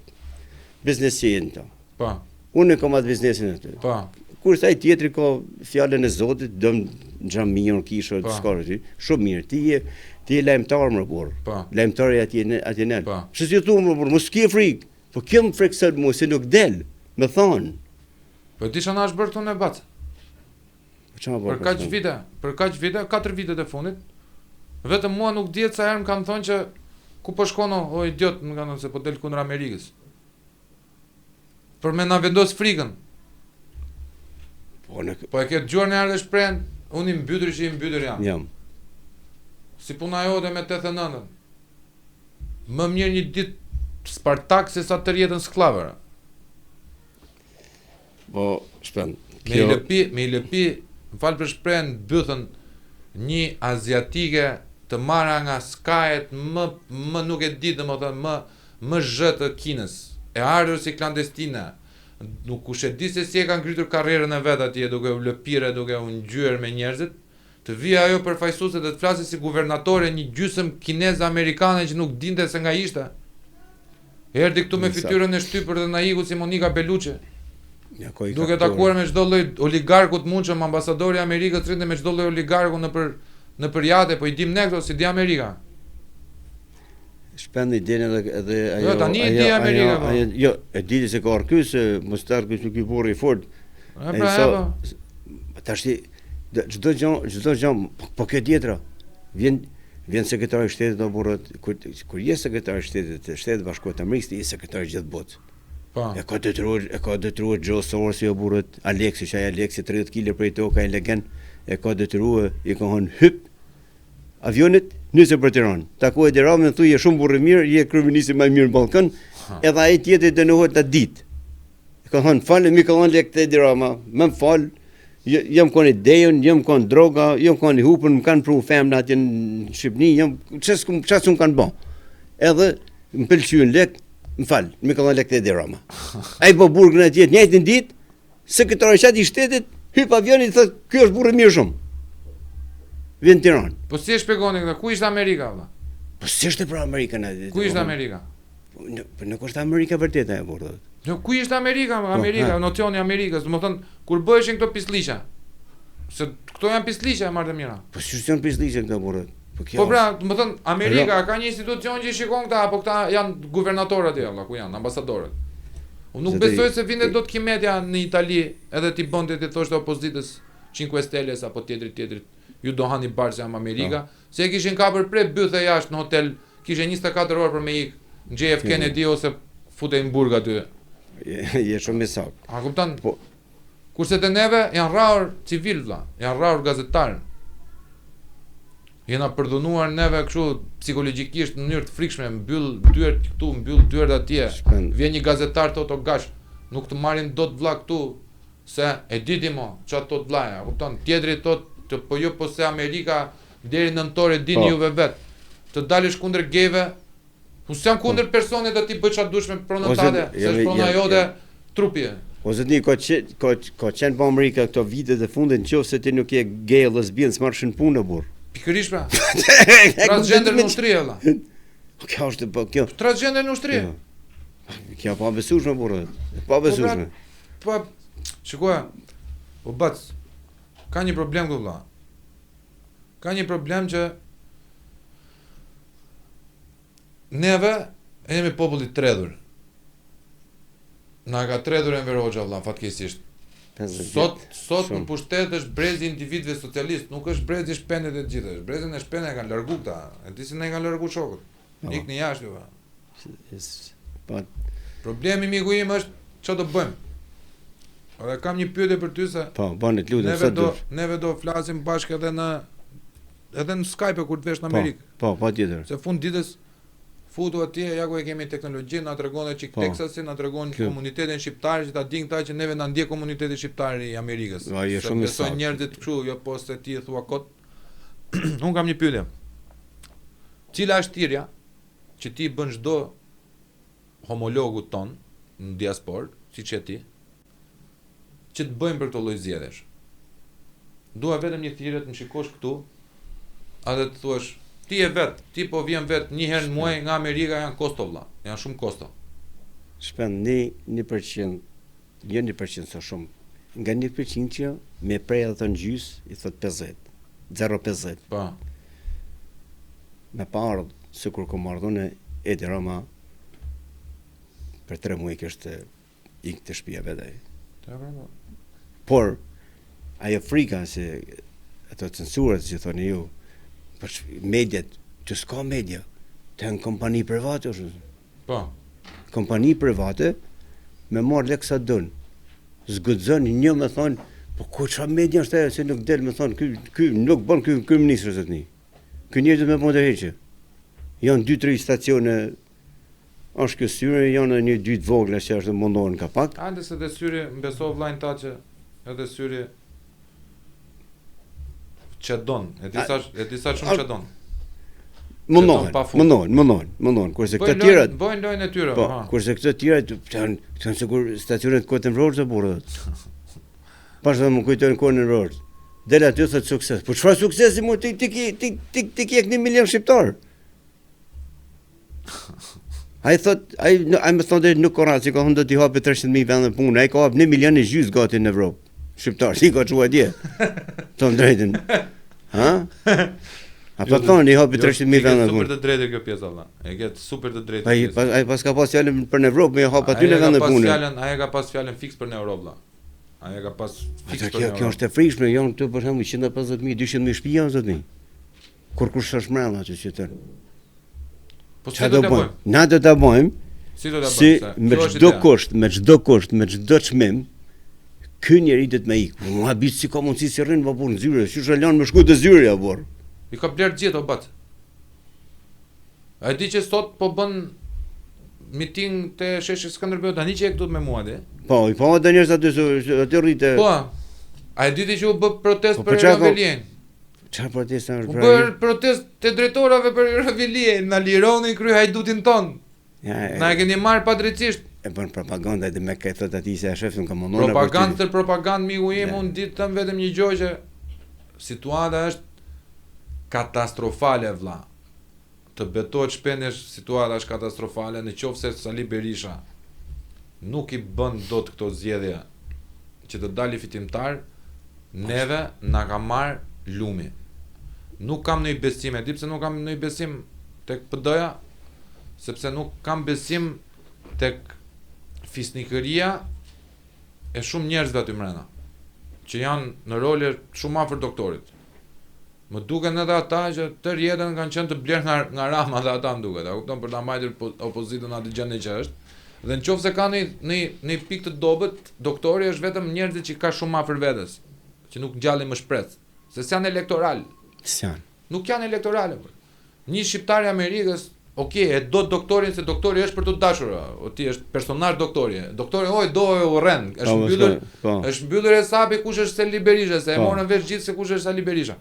biznesin ta. Pa. Unë kam atë biznesin aty. Pa. Kurse ai tjetri ka fjalën e Zotit, dëm xhamiun kishë të skor aty. Shumë mirë. Ti je lajmtar më burr. Lajmtari atje në. Pse si thua më burr, mos ke frikë. Po kjo më frikson mua se nuk del. Më thon. Po ti shana është bërë tonë bac. Për kaq vite, 4 vitet e fundit, vetëm mua nuk dihet sa herë më kanë thonë që ku po shkon o idiot, më kanë thënë se po del kundër Amerikës. Për me na vendos frikën. Po e ke dëgjuar në herë dhe shprehen, unë i mbytur që i mbytur jam. Jam. Si puna jote me 89-ën. Më mirë një ditë Spartak se sa të rjetën sklavër. Po, shpen. Me i lëpi, më falë për shprehen, bythën një aziatike të marra nga skajet më nuk e ditë, më thënë, më zhëtë Kinës. E ardhur si klandestine. Nuk kush e di se si e kanë ngritur karrierën e vet atje, duke u lëpire, duke u ngjyrë me njerëzit, të vija ajo përfaqësuese dhe të flasë si guvernatore një gjysmë kineze amerikane që nuk dinte se nga ishte. Erdhi këtu me fytyrën e shtypur dhe na iku si Monika Bellucci. Duke takuar me çdo lloj oligarku të mundshëm, ambasadori i Amerikës rrinte me çdo lloj oligarku nëpër jate, po i dim ne këto si di Amerika. Shpendi idenë edhe ajo. Jo, tani e di Amerika. Jo, e di se ka arky se mos tar ky ky burri fort. Tash çdo gjë, po kjo tjetra. Vjen sekretari i shtetit do burrat, kur je sekretari i shtetit bashkuar të Amerikës, je sekretari gjithë botës. Po. E ka detyruar Joe Soros i burrat, Aleksi 30 kg prej toka e legend, e ka detyruar, i ka hon hyp avionit nisë për Tiranë. Takoi Tiranën, thuje shumë burrë mirë, je kryeministri më i mirë në Ballkan, edhe ai tjetri dënohet atë ditë. Ka thënë, falë mi kollon lek te Dirama, më fal, jam koni dejon, jam kon droga, jam koni hupën, më kanë pru femna atje në Shqipëni, jam çfarë kanë bën. Edhe më pëlqyen lek, më fal, mi kollon lek te Dirama. Ai po burgun atje të njëjtën ditë, sekretari i shtetit hyp avionit thotë, "Ky është burrë mirë shumë." Vjen në Tiranë. Po si e shpjegoni këtë? Ku ishte Amerika, valla? Po si është për Amerikën atë? Ku ishte Amerika? Po nuk është Amerika vërtet ajo burrë. Jo, ku ishte Amerika? Nocioni i Amerikës, domethënë kur bëheshin këto pisliqa. Se këto janë pisliqa e marrë mira. Po si janë pisliqa këto burrë? Po pra, domethënë Amerika ka një institucion që i shikon këta, apo këta janë guvernatorët e valla, ku janë ambasadorët. Unë nuk besoj se vinte dot Kimetja në Itali, edhe ti bënte ti thoshte opozitës 5 Stelles apo tjetrit. Ju do hani barë që jam Amerika, se e kishin kapër pre bythe jashtë në hotel, kishe 24 orë për me ikë në JF Kennedy ose futej në burg aty. Je shumë i saktë. A kupton? Po. Kurse të neve janë rrahur civil vlla, janë rrahur gazetar. Jena përdhunuar neve kështu psikologjikisht në mënyrë të frikshme, mbyll dyert këtu, mbyll dyert atje. Vjen një gazetar Toto Gash, nuk të marrin dot vlla këtu se e diti mo, çfarë tot vllaja, kupton? Tjetri tot po jo po se Amerika deri në nëntore dini juve vet. Të dalësh kundër gejve, unë s'jam kundër personit të ti bëj çfarë dush me pronëtate, se është prona jote trupi. O zotni, ka qenë po Amerika këto vitet e fundit, nëse ti nuk je gay o lesbian, s'marrëshin punë burr. Pikërisht pra. Transgender në ushtri valla. Kjo është po kjo. Transgender në ushtri. Kjo pa besueshme burr. Pa besueshme. Po shikoj. O bac. Ka një problem këtu valla. Ka një problem që neve jemi popull i tredhur. Na ka tredhur Enver Hoxha valla, fatkeqësisht. Sot në pushtet është brezi i individëve socialist, nuk është brezi i shpendit e gjithë, është brezin e shpendit e kanë largu këta. E di se ne kanë largu shokët. Ikni jashtë ju. Problemi miku im është çfarë do bëjmë. Edhe kam një pyetje për ty se po, bani të lutem, neve do flasim bashkë edhe edhe në Skype kur të vesh në Amerikë. Po, patjetër. Se fund ditës futu atje, ja ku e kemi teknologjinë, na tregon çik Texasi, na tregon komunitetin shqiptar që ta dinë këta që neve na ndjek komuniteti shqiptar i Amerikës. Ai është shumë i saktë. Besojnë njerëzit kështu, jo po se ti thua kot. Un kam një pyetje. Cila është thirrja që ti bën çdo homologut ton në diasporë, siç je ti, që të bëjmë për këto lloj zgjedhjesh? Dua vetëm një thirrje të më shikosh këtu, edhe të thuash, ti e vet, ti po vjen vet një herë në muaj nga Amerika, janë kosto vlla, janë shumë kosto. Shpend 1%, jo 1% sa shumë. Nga 1% që me prej edhe të në gjys, i thot 50, 0,50. Po. Me pa ardhë, së kur kom ardhën e Edi Rama, për 3 muaj kështë ikë të shtëpia vetë. Por, ajo frika se ato censurat që thoni ju, për mediat, që s'ka media, të në kompani private, Po. Kompani private, me marrë leksa dënë, zgudzën një me thonë, po ku qa media është e, se nuk del me thonë, ky nuk bën ky ministrë zotni. Ky njerëz me bën të heqë. Janë 2-3 stacione, është kjo syre, janë 1-2 vogla që është mundohen ka pak. Ande se dhe syri, mbeso vllajn ta që edhe syri çadon, e disa shumë çadon. Mundohen, kurse këto të tjerat bojnë lojën e tyre. Po, kurse këto të tjerat janë sigur stacionet Kotën Rrorë të burrë. Pashë më kujtojnë kohën e Rrorës. Del aty thot sukses. Po çfarë suksesi mo ti ke 1 milion shqiptar. Ai më thonë nuk ka rast, ka hundë të hapë 300.000 vende punë. Ai ka hapë 1 milion e gjys gati në Evropë. Shqiptar, si ka çuar dje. Tom drejtën. Ha? Apo thonë i hapë 300.000 vende punë. Super të drejtë kjo pjesa valla. E ke super të drejtë. Ai pas ka pas fjalën për në Evropë, më hap aty në vende punë. Ai ka pas fjalën fiks për në Europë valla. Ai ka pas fiks për në Europë. Kjo është e frikshme, janë këtu për shembull 150.000, 200.000 shtëpi janë zotni. Kur kush është mbrapa aty qytet. Po çfarë do të bëjmë? Na do ta bëjmë. Si do ta bëjmë? Si me çdo kusht, me çdo çmim, ky njeri do të më ikë. Mua bëj si ka mundësi si rrin vapur në zyre, si është lënë me shku të zyre apo. I ka bler gjet o bat. Ai di që sot po bën miting te sheshi Skënderbeu, tani që e këtu me mua dhe. Po, i pa të njerëz aty rritë. Po. Ai diti që u bë protest për Ravelien. Çfarë protesta është bërë? Bër protest të drejtorave për Ravelien, na lironi kry hajdutin ton. Na e keni marr padrejtisht. E bën propaganda edhe me këtë thot aty se shefun ka munduar. Propagandë miku im, unë ditë them vetëm një gjë që situata është katastrofale vlla. Të betohet shpendesh, situata është katastrofale, nëse Sali Berisha nuk i bën dot këto zgjedhje që të dalë fitimtar, neve na ka marr lumi. Nuk kam ndonjë besim, e di pse nuk kam ndonjë besim tek PD-ja, sepse nuk kam besim tek fisnikëria e shumë njerëzve aty mbrenda, që janë në role shumë afër doktorit. Më duken edhe ata që tërë jetën kanë qenë të blerë nga Rama dhe ata më duket, a kupton, për ta mbajtur opozitën aty gjendje që është. Dhe nëse ka një pikë të dobët, doktori është vetëm njerëzit që ka shumë afër vetes, që nuk ngjallin më shpret, se s'janë elektoral. S'janë. Nuk janë elektorale. Një shqiptar i Amerikës, okay, e do doktorin se doktori është për të dashur, o ti është personazh doktori. Doktori do e urren, është mbyllur hesapi kush është Sali Berisha, se e morën vesh gjithë se kush është Sali Berisha.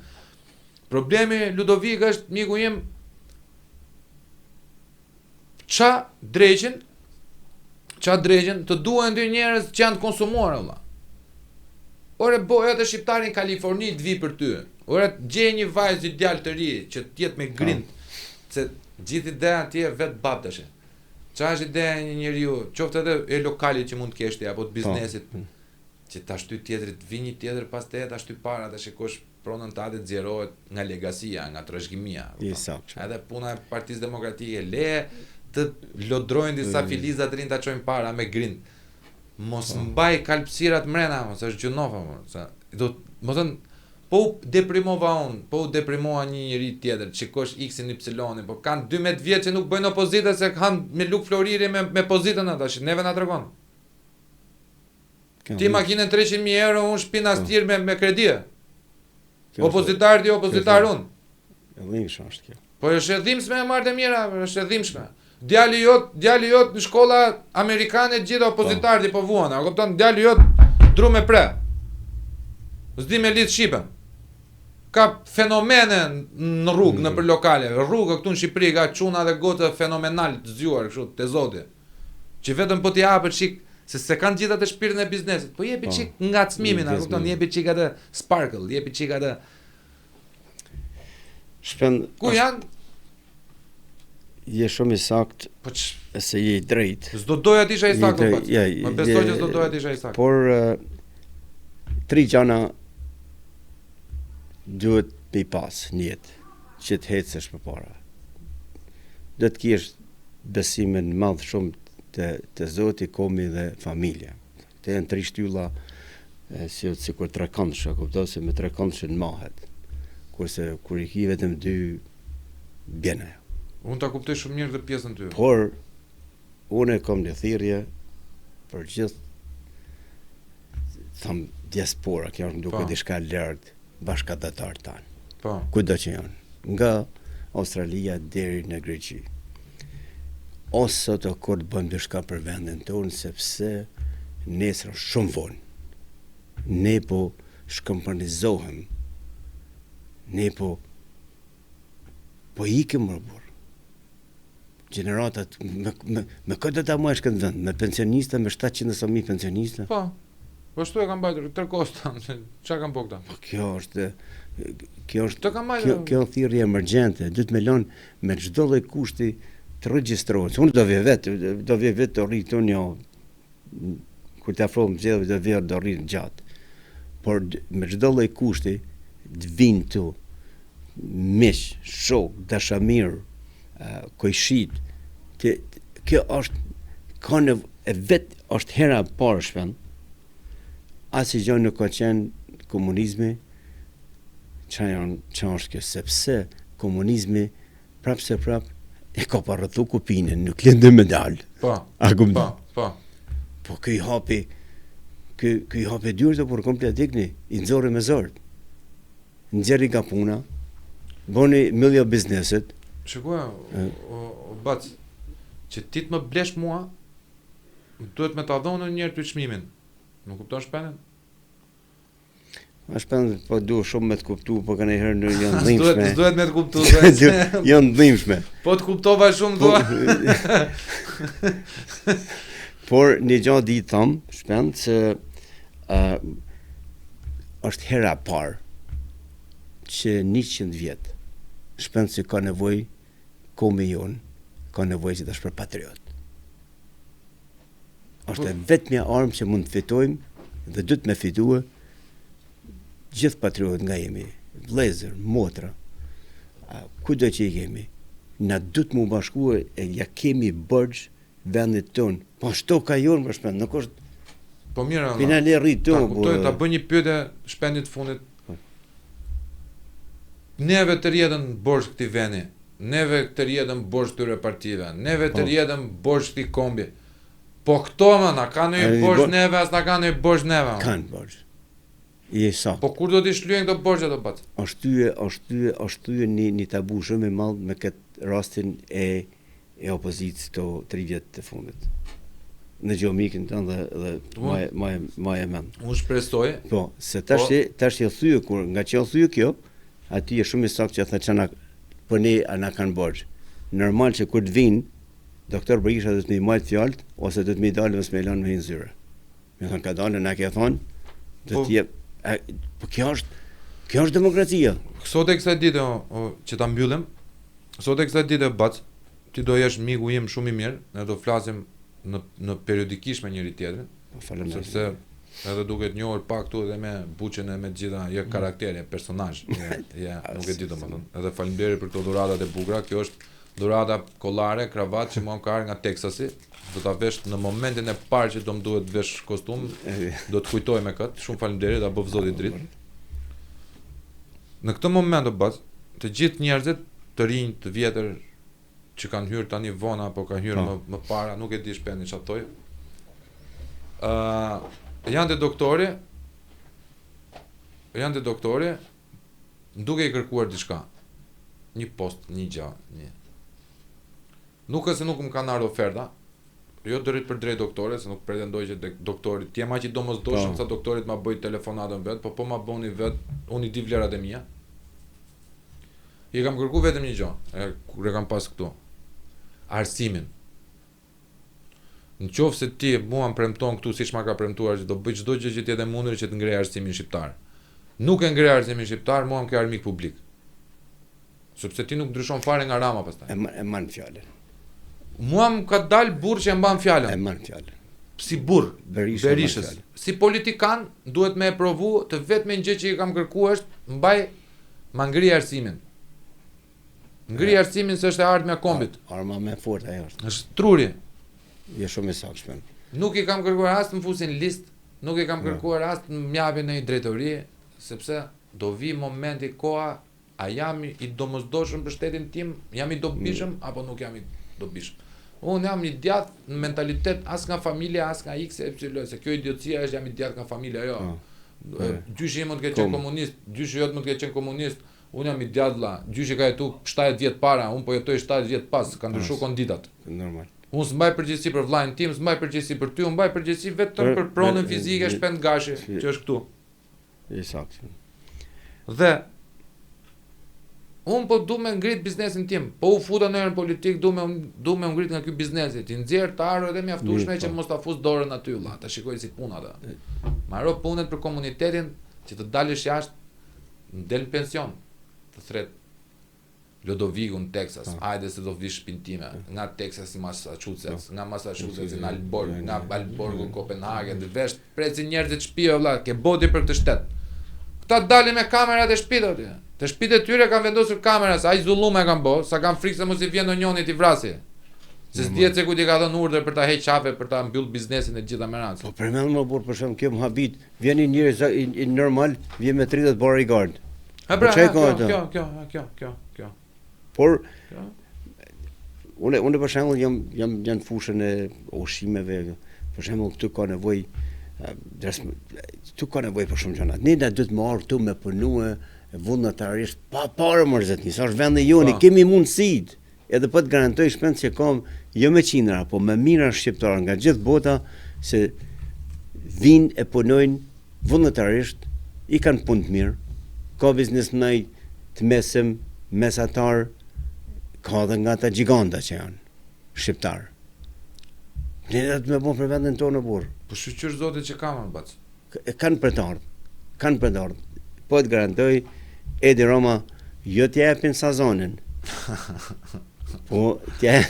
Problemi Ludovik është, miku im, qa dreqin të duhen dy njerëz që janë të konsumuar valla. Ore boja të shqiptarin Kaliforni të vi për ty. Ore gjej një vajzë djalë të ri që të jetë me grind, se gjithë ideja atje vet bab tash. Çfarë është ideja e një njeriu, qoftë edhe e lokalit që mund të kesh ti apo të biznesit, që ta shty tjetrit, vi një tjetër pas te ta shty para, ta shikosh pronën tande të zjerohet nga legacia, nga trashëgimia. Edhe puna e Partisë Demokratike le të lodrojnë disa filiza të rinë ta çojnë para me grind. Mos mbaj kalpsirat mrena, mos është gjunofa, do të thënë po deprimova unë, po deprimova një njeri tjetër, shikosh X-in Y-in, po kanë 12 vjet që nuk bëjnë opozitë se kanë me Luk Floriri me pozitën ata, që neve na tregon. Ti makinën 300.000 euro, unë shpina stir me kredi. Opozitar ti, opozitar unë. E dhimbshme është kjo. Po është e dhimbshme e marrë të mira, është e dhimbshme. Djali jot në shkolla amerikane gjithë opozitarët i po vuan, a kupton? Djali jot dru me pre. S'di me lidh shqipen. Ka fenomene në rrugë, në për lokale. Rruga këtu në Shqipëri ka çuna dhe goca fenomenal të zgjuar kështu te zoti. Që vetëm po t'i hapet çik se kanë gjithë atë shpirtin e biznesit. Po jepi çik ngacmimin, a kupton? Jepi çik atë sparkle, jepi çik atë. Shpend Ku janë? Je shumë i sakt, Po se je i drejt. s'do doja të isha i saktë. Më besoj që s'do doja të isha i saktë. Por tri gjana duhet me pas në jetë, që të hecesh përpara. Do të kesh besimin madh shumë te Zoti, komi dhe familja. Te janë tri shtylla si kur trekëndshë, kuptoj se me trekëndshën mahet. Kurse kur i ki vetëm dy bjen ajo. Unë ta kuptoj shumë mirë dhe pjesën ty. Por unë kam një thirrje për gjithë tham diaspora, kjo është duke diçka lart bashkëdhetar tanë. Po. Kudo që janë, nga Australia deri në Greqi. Ose të kur të bëjmë diçka për vendin tonë, sepse nesër është shumë vonë. Ne po shkompanizohem. Ne po ikim më burr. Gjeneratat me këtë ta muesh këtë vend, me pensionista, me 700.000 pensionista. Po. Po shtu e kam mbajtur tërkosta, çka kam po këta? Po kjo është thirrje emergjente, duhet me lënë me çdo lloj kushti të regjistrohet. Unë do vi vetë të rri tonë jo kur të afrohem zgjedhjeve do vi do rri gjatë. Por me çdo lloj kushti të vinë tu miq, shok, dashamir, kojshit. Kjo është është hera e parë shpen. Asnjë gjë nuk ka qenë komunizmi. Çfarë është kjo? Sepse komunizmi prap e ka parrëthu kupinën, nuk lëndë medal. Po. Po. Po ky hapi dyert por komplet ikni, i nxorri me zord. Nxjerri nga puna, bëni millio bizneset. Shikoj, o bac, që ti të më blesh mua, duhet me ta dhonë njërë të çmimin. Nuk kupton shpenin? A shpen, po du shumë me të kuptu, po kanë herë në janë dhimbshme. Duhet me të kuptu. Janë dhimbshme. Po të kuptova shumë thua. Por një gjë di thom, shpen se është hera e parë që 100 vjet shpen se ka nevojë komi jon, ka nevojë që të është për patriot. Është vetmja armë që mund të fitojmë dhe duhet me fitue gjithë patriot nga jemi, vlezër, motra, kudo që i kemi. Na duhet mu bashkue e ja kemi bërgj vendit tonë. Po shto ka jonë për shpend, nuk është po mirë, finale rrit ta kuptoj, ta bëj një pyetje shpendit fundit. Neve të rjedhën borxh këtij vendi, neve të rjedhën borxh këtyre partive, neve të rjedhën borxh këtij kombi. Po këto më na kanë një borxh neve, as na kanë një borxh neve. Kanë borxh. Je sa. Po kur do t'i shlyejnë këto borxhe do pat? Është një tabu shumë i madh me këtë rastin e opozicës këto 3 vjet të fundit. Në gjeomikin tënë dhe ma e men. Unë shpresoj. Po, se tash e thyë, nga që e thyë kjo, aty e shumë i saktë që tha që për ne na kanë borxh. Normal që kur të vinë, doktor Berisha do të më marrë fjalët ose do të më dalë ose më lanë me zyre. Me thonë ka dalë na ke thonë, do të jep. Po kjo është demokracia. Sot e kësaj dite që ta mbyllim, sot e kësaj dite bac, ti do jesh miku im shumë i mirë, ne do flasim në periodikisht me njëri tjetrin. Faleminderit. Sepse edhe duket njohur pak këtu edhe me buçën e me gjitha karakteri, personazh. Nuk e di domethënë. Edhe faleminderit për këto dhuratat e bukura. Kjo është dhurata kollare, kravat që më ka nga Texasi. Do ta vesh në momentin e parë që do më duhet vesh kostum, do të kujtoj me këtë. Shumë faleminderit, ta bëv zoti dritë. Në këtë moment të gjithë njerëzit të rinj, të vjetër që kanë hyrë tani vonë apo kanë hyrë më para, nuk e di shpendi çfarë thoj. Janë të doktori, duke i kërkuar diçka. një post, një gjë, një. Nuk është se nuk më kanë ardhur oferta, jo drejt për drejt doktore, se nuk pretendoj që doktorit, ti jam aq i domosdoshëm sa doktorit ma bëj telefonatën vet, po ma bëni vet, unë i di vlerat e mia. I kam kërku vetëm një gjë, kur e kam pas këtu. Arsimin. Në qoftë se ti mua më premton këtu siç ma ka premtuar që do bëj çdo gjë që të jetë e mundur që të ngrej arsimin shqiptar. Nuk e ngrej arsimin shqiptar, mua më ka armik publik. Sepse ti nuk ndryshon fare nga Rama pastaj. E man fjalën. Mua më ka dal burr që e mban fjalën. E man fjalën. Si burr, Berishës. Si politikan duhet me e provu të vetme gjë që i kam kërkuar është mbaj ma ngri arsimin. Ngri arsimin se është e ardhmja e kombit. Arma më e fortë ajo është. Është truri. Jo shumë e sakshme. Nuk i kam kërkuar as të më fusin listë, nuk i kam kërkuar as të më japin në një drejtori, sepse do vi momenti koha, a jam i domosdoshëm për shtetin tim, jam i dobishëm apo nuk jam i dobishëm. Unë jam i djathtë në mentalitet as nga familja, as nga X e Y, se kjo idiotësia është jam i djathtë nga familja, jo. Gjyshi im mund të ketë qenë komunist, gjyshi jot mund të ketë qenë komunist, unë jam i djathtë vlla. Gjyshi ka jetu 70 vjet para, unë po jetoj 70 vjet pas, ka ndryshuar konditat. Normal. Unë s'mbaj përgjegjësi për vllajën tim, s'mbaj përgjegjësi për ty, unë mbaj përgjegjësi vetëm për pronën fizike e Shpend Gashi, që është këtu. Saktë. Dhe unë po du me ngrit biznesin tim, po u futa në politik, du me ngrit nga ky biznesi, ti nxjerr të arrët e mjaftueshme që mos ta fus dorën aty vlla, ta shikoj si puna atë. Marro punët për komunitetin që të dalësh jashtë, del në pension, të thret Lodoviku në Texas, hajde se do vish shtëpinë time, nga Texas i Massachusetts, nga Massachusetts në Aalborg, nga Aalborgu në Copenhagen, dhe vesh preci njerëzit shtëpi vlla, ke boti për këtë shtet. Këta dalin me kamerat e shtëpive aty. Te shtëpitë e tyre kanë vendosur kamera, sa ai zullume kanë bë, sa kanë frikë se mos i vjen ndonjëri ti vrasi. Se s'dihet se kujt i ka dhënë urdhër për ta heq qafe, për ta mbyll biznesin e gjitha me rancë. Po përmend më burr për shemb kjo habit, vjen një njerëz i normal, vjen me 30 bodyguard. Ha pra, kjo. Por unë për shembull jam në fushën e ushqimeve, për shembull këtu ka nevojë për shumë gjëra. Ne do të marr këtu me punue vullnetarisht pa parë mërzitni, sa është vendi joni, kemi mundësitë. Edhe po të garantoj shpend që kam jo me qindra, po me mijëra shqiptarë nga gjithë bota se vinë e punojnë vullnetarisht, i kanë punë të mirë, ka biznesmenaj të mesëm, mesatar, ka dhe nga ta gjiganta që janë, shqiptarë. Ne dhe të me bon për vendin tonë burë. Po shqyqyr zotit që kamën, bac? Kanë për të ardhë. Po të garantoj, Edi Roma, jo t'ja epin sazonin. Po t'ja...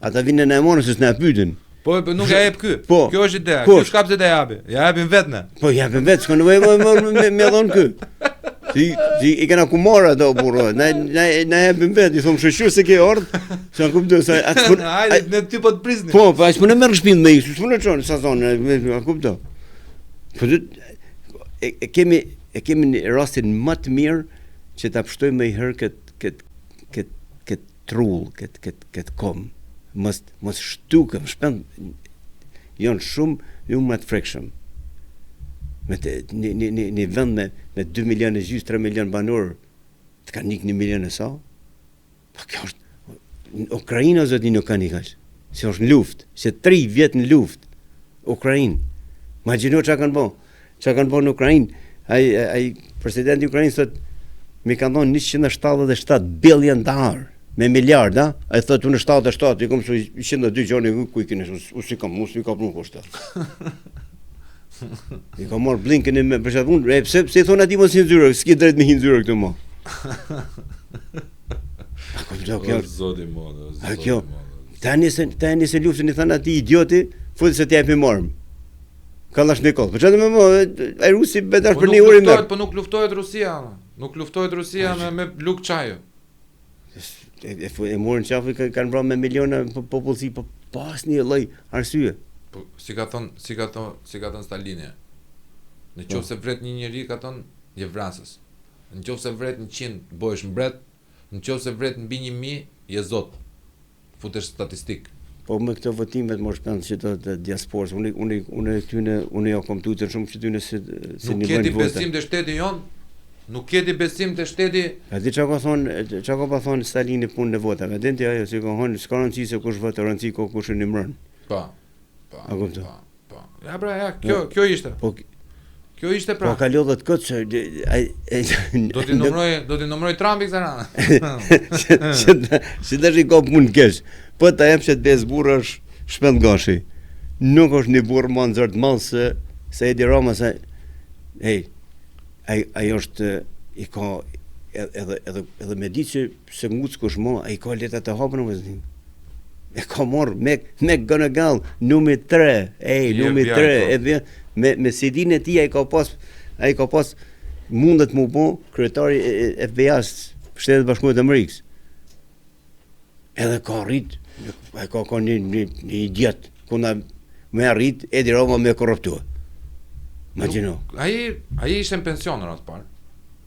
Ata vinë në emonë, së s'na pytin. Po nuk ja jep ky. Po. Kjo është ideja. Kjo shkap se të japi. Ja japin vetëne. Po japin vetë, s'ka nevojë me dhon ky. Ti i kena kumar ato burro. Na japin vetë, i thon shoqyr se ke ardh. S'an kuptoj se atë. Hajde, ne ty po të prisni. Po, as po në merr shtëpinë me ikë, s'u në çon sazonin, a kuptoj. Po e kemi në rastin më të mirë që ta pështojmë më herë kët trull, kët kom. Mos shtukëm, shpend janë shumë më të frekshëm. Me një vend me 2 milionë gjys, 3 milionë banor, të kanë ikë 1 milion e sa. Po kjo është Ukraina zoti nuk kanë ikë. Se është në luftë, se 3 vjet në luftë. Ukrainë. Imagjino çka kanë bën. Çka kanë bën në Ukrainë. Ai presidenti i Ukrainës thotë mi kanë dhënë 177 billion dollar. Me miliarda, ai thotë unë 77, i kam 102 gjoni ku i keni, usi kam nuk është. I kam marr Blinken me për shkak unë, pse thonë aty mos hinzyrë, s'ke drejt me hinzyrë këtu më. Kjo zoti modë. Kjo. Tani se luftën i thanë atij idioti, futi se të japim armë. Kalashnikov. Po çfarë më ai rusi bedash për një orë më. Po nuk luftohet Rusia. Nuk luftohet Rusia me Luk Çajo. E morën qafi kanë vrarë me miliona popullsi po pas një lloj arsye. Po si ka thon Stalini. Në qoftë se vret një njeri ka thon je vrasës. Në qoftë se vret 100 bëhesh mbret, në qoftë se vret mbi 1000 je zot. Futesh statistik. Po me këto votime të mos shpend që të diasporës, unë jo kom tutën shumë që tyne si nuk keti besim të shtetin jon. Nuk keti besim të shteti. A di çka ka thonë Stalini punë në votave. Denti ajo si ka thonë s'ka rëndësi se kush voton, rëndësi ka kush e nimron. Po. A kupton? Po. Ja pra, ja, kjo ishte. Po Kjo ishte pra. po ka lodhët këtë që Do t'i numroj Trumpi kësa rana. Si tash i ka punë keq. Po ta jep që të bez burrash shpend gashi. Nuk është një burr më nxert mall se Edi Rama se ai është i ka edhe me ditë që se nguc kush më ai ka letat të hapur në vazhdim. E ka marrë me Gonagal numri 3. Numri 3 edhe me CD-n e tij ai ka pas mundet më bë kryetari e FBI-s Shtetet Bashkuara të Amerikës. Edhe ka rrit, ai ka një idiot ku na me arrit Edi Rama me korruptua. Imagjino. Ai ishte në pension në atë parë.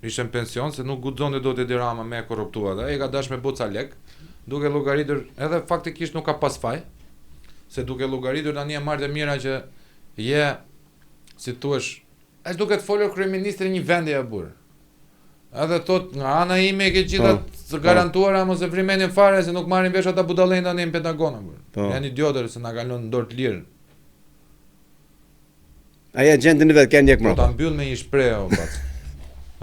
Ishte në pension se nuk guxonte dot Edi Rama me korruptua. Ai ka dash me boca lek, duke llogaritur, edhe faktikisht nuk ka pas faj, se duke llogaritur tani e marrë të mira që je, si thuaç, ai duket folur kryeministri një vendi e burr. Edhe thot nga ana ime ke gjitha të garantuara mos e vrimenin fare se nuk marrin vesh ata budallën tani në Pentagon. Janë idiotë se na kanë lënë dorë të lirë. Ai agentin e vet kanë ndjek Po mbrapa. ta mbyll me një shprehje o pat.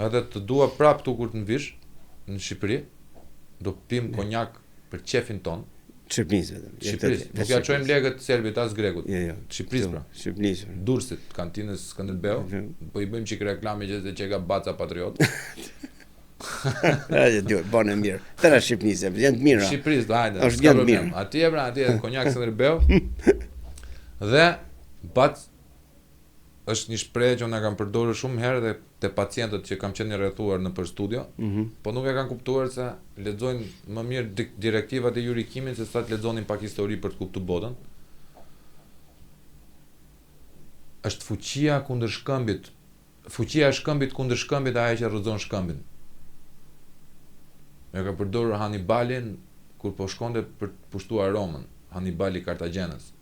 Edhe të dua prap tu kur të mvish në Shqipëri, do pim konjak për qefin ton. Shqipnisë vetëm. Shqipërisë. Nuk ja çojmë lekët Serbit as Grekut. Jo. Shqipërisë pra. Shqipnisë. Durrësit, kantinës Skënderbeu, po i bëjmë çik reklame që ka baca patriot. Ai do bënë mirë. Tëra Shqipnisë, janë të mira. Shqipërisë, hajde. Është gjë e mirë. Atje pra, atje konjak Skënderbeu. Dhe bac është një shprehje që unë kam përdorur shumë herë dhe te pacientët që kam qenë rrethuar në për studio, po nuk e kanë kuptuar se lexojnë më mirë direktivat e jurikimit se sa të lexonin pak histori për të kuptuar botën. Është fuqia kundër shkëmbit. Fuqia e shkëmbit kundër shkëmbit ajo që rrëzon shkëmbin. E ka përdorur Hannibalin kur po shkonte për të pushtuar Romën, Hannibali Kartagjenës.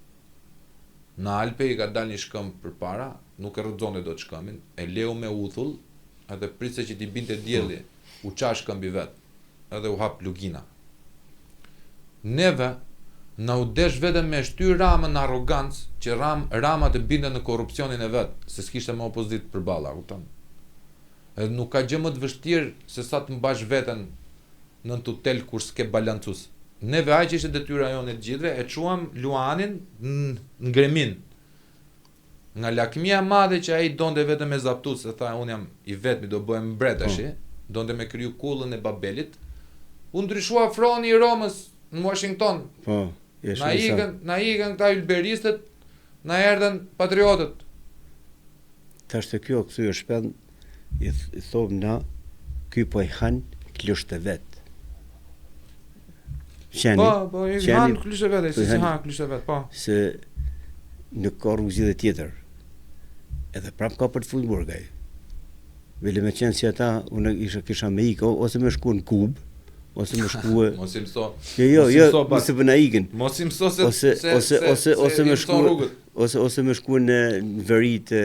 Në Alpe i ka dalë një shkëmb përpara, nuk e rrëzonte dot shkëmbin, e leu me uthull, edhe pritse që t'i binte dielli, u qa shkëmbi vet, edhe u hap lugina. Neve na u desh vetëm me shtyr Ramën në arrogancë, që Rama të binte në korrupsionin e vet, se s'kishte më opozit përballa, kupton? Edhe nuk ka gjë më të vështirë se sa të mbash veten në tutel kur s'ke balancus. Neve aq ishte detyra jonë të gjithëve, e çuam Luanin në Gremin. Nga lakmia e madhe që ai donte vetëm me zaptus, se tha unë jam i vetmi, do bëhem mbret tash, donte me kriju kullën e Babelit. U ndryshua froni i Romës në Washington. Po, Na ikën këta ylberistët, na erdhën patriotët. Tash të kjo kthy është shpend i thom na ky po i han klusht e vet. Qeni. Po, i han klusht e vet, si han klusht e vet, po. Se nuk ka rrugë tjetër. Edhe prap ka për të futur burgaj. Vele me qenë si ata, unë kisha me ikë, ose me shku në Kub, ose me shku Mos i mëso. Jo, nëse po na ikën. Mos i mëso se ose me shku ose me shku në veri të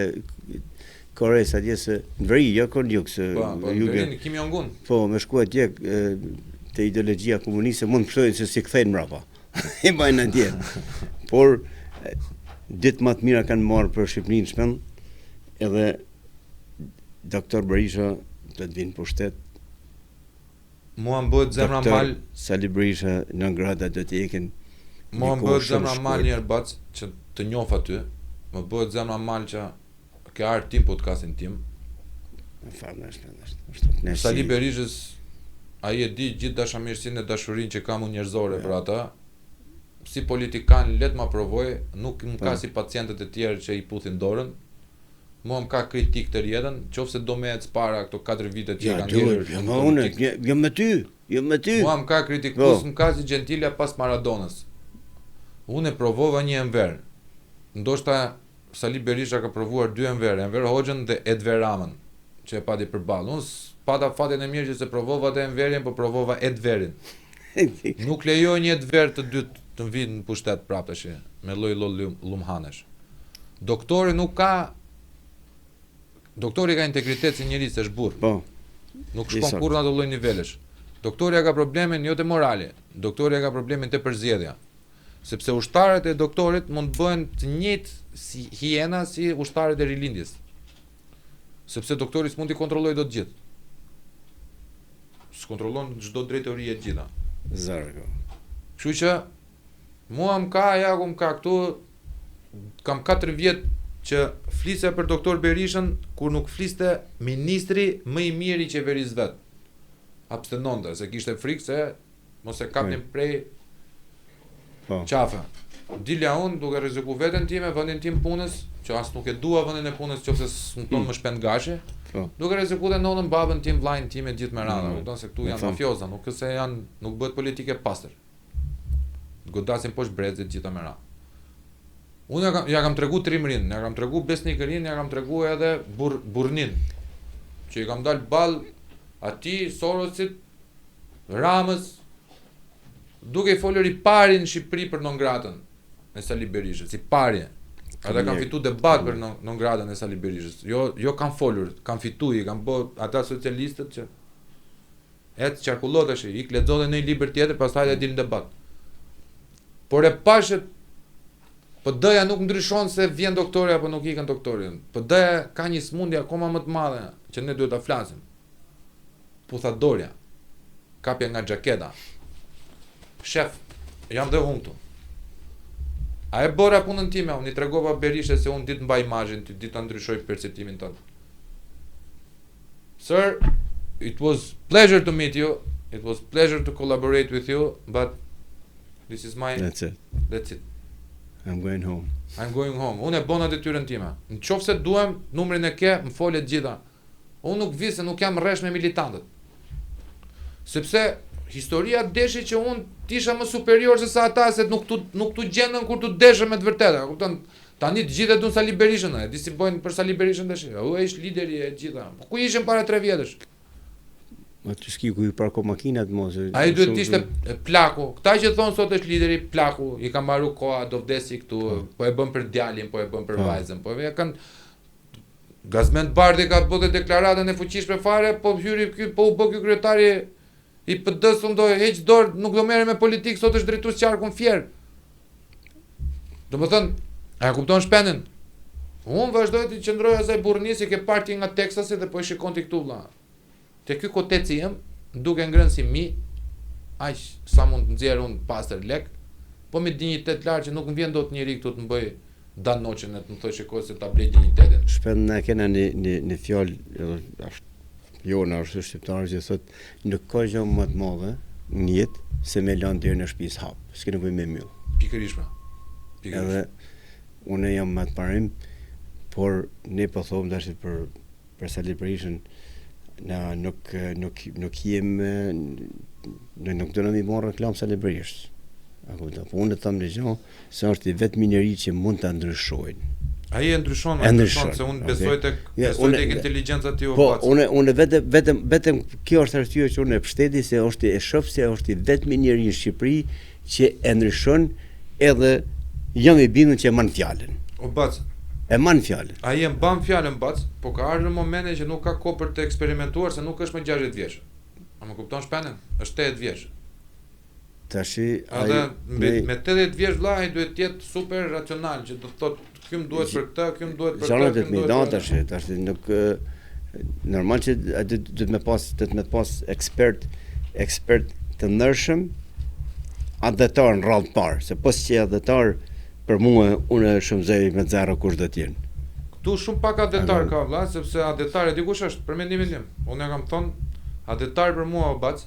Koreas atje se në veri, jo në jug se po në Kim Jong-un. Po, me shku atje te ideologjia komuniste mund të thonë se si kthejnë mbrapa. I bajnë atje. Por ditë më të mira kanë marrë për Shqipërinë shpend, edhe doktor Berisha do të vinë pushtet. Mua më bëhet zemra mal. Sali Berisha në grada do të ikin. Mua më bëhet zemra mal një herbac që të njoh aty. Më bëhet zemra mal që ke ardhur tim podcastin tim. Sali Berishës ai e di gjithë dashamirësinë e dashurinë që kam unë njerëzore për ata. Si politikan let ma provoj, nuk më ka si pacientët e tjerë që i puthin dorën. Mua më ka kritik të rjetën, qofse do me ecë para këto 4 vite që kanë gjerë. Jo me ty. Mua më ka kritikus, më ka si Gentile pas Maradonës. Unë e provova një Enver. Ndoshta Sali Berisha ka provuar 2 Enver, Enver Hoxhën dhe Edver Ramën, që e pati përballë. Unë pata fatin e mirë që se provova të Enverin, po provova Edverin. Nuk lejoj një Edver të dytë të vinë në pushtet prapë tash, me lloj lumhanesh. Doktori ka integritet si njerëz, është burr. Po. Nuk shkon kurrë në ato lloj nivelesh. Doktoria ka problemin jo te morali, doktoria ka problemin te përzgjedhja. Sepse ushtarët e doktorit mund të bëhen të njëjtë si hiena si ushtarët e rilindjes. Sepse doktori s'mund t'i kontrollojë dot gjithë. S'kontrollon çdo drejtori e gjitha. Zarko. Kështu që mua më ka këtu kam 4 vjet që flise për doktor Berishën kur nuk fliste ministri më i mirë i qeverisë vet. Abstenonte se kishte frikë se mos e kapnin prej qafe. Dilja unë duke rreziku veten time, vendin tim punës, që as nuk e dua vendin e punës nëse s'mundon më shpend gashi. Duke rrezikuar nonën, babën tim, vllajën tim e gjithë me radhë, kupton se këtu janë mafioza, nuk se janë, nuk bëhet politike pastër. Godasin poshtë brezit gjithë me radhë. Unë ja kam tregu trimrin, ja kam tregu besnikërin, ja kam tregu edhe burrnin. Që i kam dal ball atij Sorosit, Ramës, duke i folur i pari në Shqipëri për non-gratën e Sali Berishës, si pari. Ata kanë fitu debat për non-gratën e Sali Berishës. Jo kanë folur, kanë fitu, i kanë bë ata socialistët që et qarkullot tash, i lexonte në një libër tjetër, pastaj e dilën debat. Por e pashët PD-ja nuk ndryshon se vjen doktori apo nuk ikën doktorin. PD-ja ka një smundje akoma më të madhe që ne duhet ta flasim. Puthadorja. Kapja nga xhaketa. Shef, jam dhe unë këtu. A e bëra punën time, unë i tregova Berishës se unë ditë mbaj imazhin, ditë ta ndryshoj perceptimin tonë. Sir, it was pleasure to meet you. It was pleasure to collaborate with you, but this is my... That's it. I'm going home. I'm going home. Unë e bona detyrën time. Në qoftë se duhem, numrin e ke, më folet gjitha. Unë nuk vi se nuk jam rresh me militantët. Sepse historia deshi që unë tisha më superior se sa ata, se nuk tu gjendën kur tu deshën me të vërtetë. Kupton? Tani të gjithë duan Sali Berishën, e di si bojnë për Sali Berishën tash. U ish lideri e gjitha. Po ku ishin para 3 vjetësh? Aty s'ki ku i parko makinat mos. Ai duhet të ishte plaku. Këta që thon sot është lideri plaku, i ka marrë koha, do vdesi këtu, po e bën për djalin, po e bën për vajzën, po ja kanë Gazmend Bardhi ka bënë deklaratën e fuqishme fare, po hyri ky, po u bë ky kryetari i PD-s, do heq dorë, nuk do merre me politikë, sot është drejtues qarkun fier. Domethënë, a kupton shpendën? Unë vazhdoj të qëndroj asaj burrnisi ke parti nga Teksasi dhe po e shikonti këtu vëlla. Te ky koteci jam, duke ngrënë si mi, aq sa mund të nxjerr unë pastër lek, po me dinjitet lart që nuk më vjen dot njëri këtu të më bëj danoqen e të më thoj shikoj se ta blej dinjitetin. Shpend na kena një fjalë jo në është shqiptarë që thot nuk ka gjë më të madhe në jetë se me lanë deri në shtëpisë hap. S'ke nevojë me myll. Pikërisht. Edhe unë jam më të parim, por ne po them tash për Sali Berishën, na nuk jem nuk do na mi marr reklam Sali Berishës. Po unë të them në gjë se është i vetmi njeri që mund ta ndryshojnë. Ai e ndryshon se unë besoj tek inteligjenca e tij. Po unë vetëm kjo është arsye që unë e mbështeti se është e shoh se është i vetmi njeri në Shqipëri që e ndryshon, edhe jam i bindur që e mban fjalën. O bac. E mban fjalën. Ai e mban fjalën bac, po ka ardhur momente që nuk ka kohë për të eksperimentuar se nuk është më 60 vjeç. A më kupton shpendën? Është 80 vjeç. Tashi me 80 vjeç vëlla ai duhet të jetë super racional, që do të thotë ky më duhet për këtë, ky më duhet për këtë. Gjanat tash nuk normal që do të më pas ekspert të ndërshëm adhetar në radhë parë, se pos që adhetar për mua unë shumëzoj me 0 kush do të jenë. Ktu shumë pak adhetar ka vëlla, sepse adhetar e dikush është për mendimin tim. Unë kam thonë adhetar për mua o bac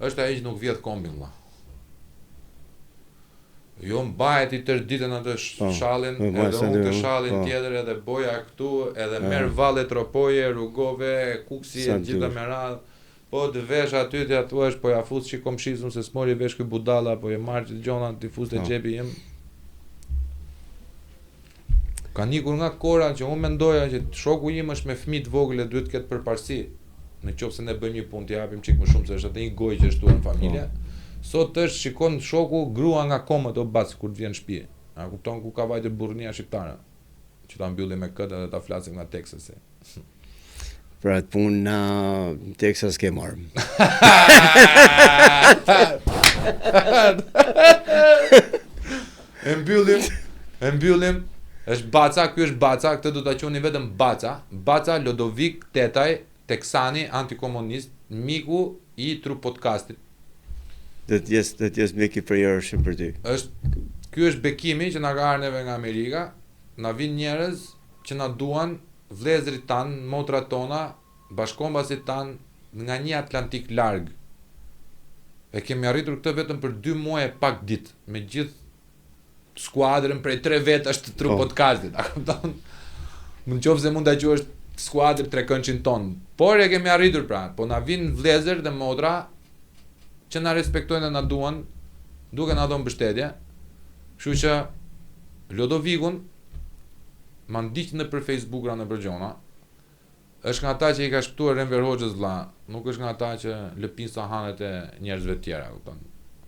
është ai që nuk vjedh kombin vëlla. Jo mbahet i tërë ditën atë shallin, edhe unë të shallin tjetër, edhe boja këtu, edhe merr valle tropoje, rrugove, kuksi e gjitha me radhë. Po të vesh aty ti thuash po ja fus çik komshizun se s'mori vesh ky budalla, po e marr që gjona ti fus te xhepi im. Ka nikur nga kora që unë mendoja që shoku im është me fëmijë të vogël e duhet të ketë përparësi. Në qoftë se ne bëjmë një punë të japim çik më shumë se është atë një gojë që është tuaj në familje. Sot është shikon shoku grua nga komët o bac kur të vjen në shtëpi. A kupton ku ka vajtë burrnia shqiptare? Që ta mbyllim me këtë edhe ta flasim nga Teksasi. Për atë punë na në Texas ke marrë. E mbyllim, është Baca, ky është Baca, këtë do ta quheni vetëm Baca. Baca Lodovik Tetaj, teksani antikomunist, miku i Tru Podcastit. Do të jes mik i përjetshëm për ty. Ky është bekimi që na ka ardhur neve nga Amerika. Na vin njerëz që na duan, vëllezërit tan, motrat tona, bashkombasit tan nga një Atlantik larg. E kemi arritur këtë vetëm për 2 muaj e pak ditë, me gjithë skuadrën prej 3 vetash të Tru Podcastit. A kupton? Në qoftë se mund ta quash skuadrë 3 kënçin ton. Por e kemi arritur pra, po na vin vëllezër dhe motra që na respektojnë dhe na duan, duke na dhënë mbështetje. Kështu që Lodovikun ma ndiq në për Facebook ra në për gjona. Është nga ata që i ka shpëtuar Enver Hoxhës vlla, nuk është nga ata që lëpin sahanet e njerëzve të tjera, kupton.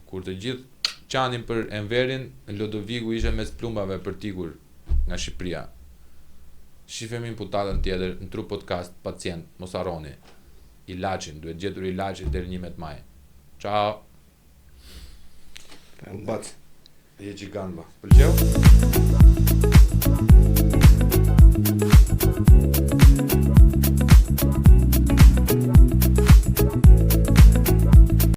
Kur të gjithë qanin për Enverin, Lodoviku ishte mes plumbave për tikur nga Shqipëria. Shifemi në putatën tjetër në Tru Podcast, pacient, mos harroni. Ilaçin, duhet gjetur ilaçin deri 11 maj. Ciao. Bac. Je gjigant ba. Pëlqeu?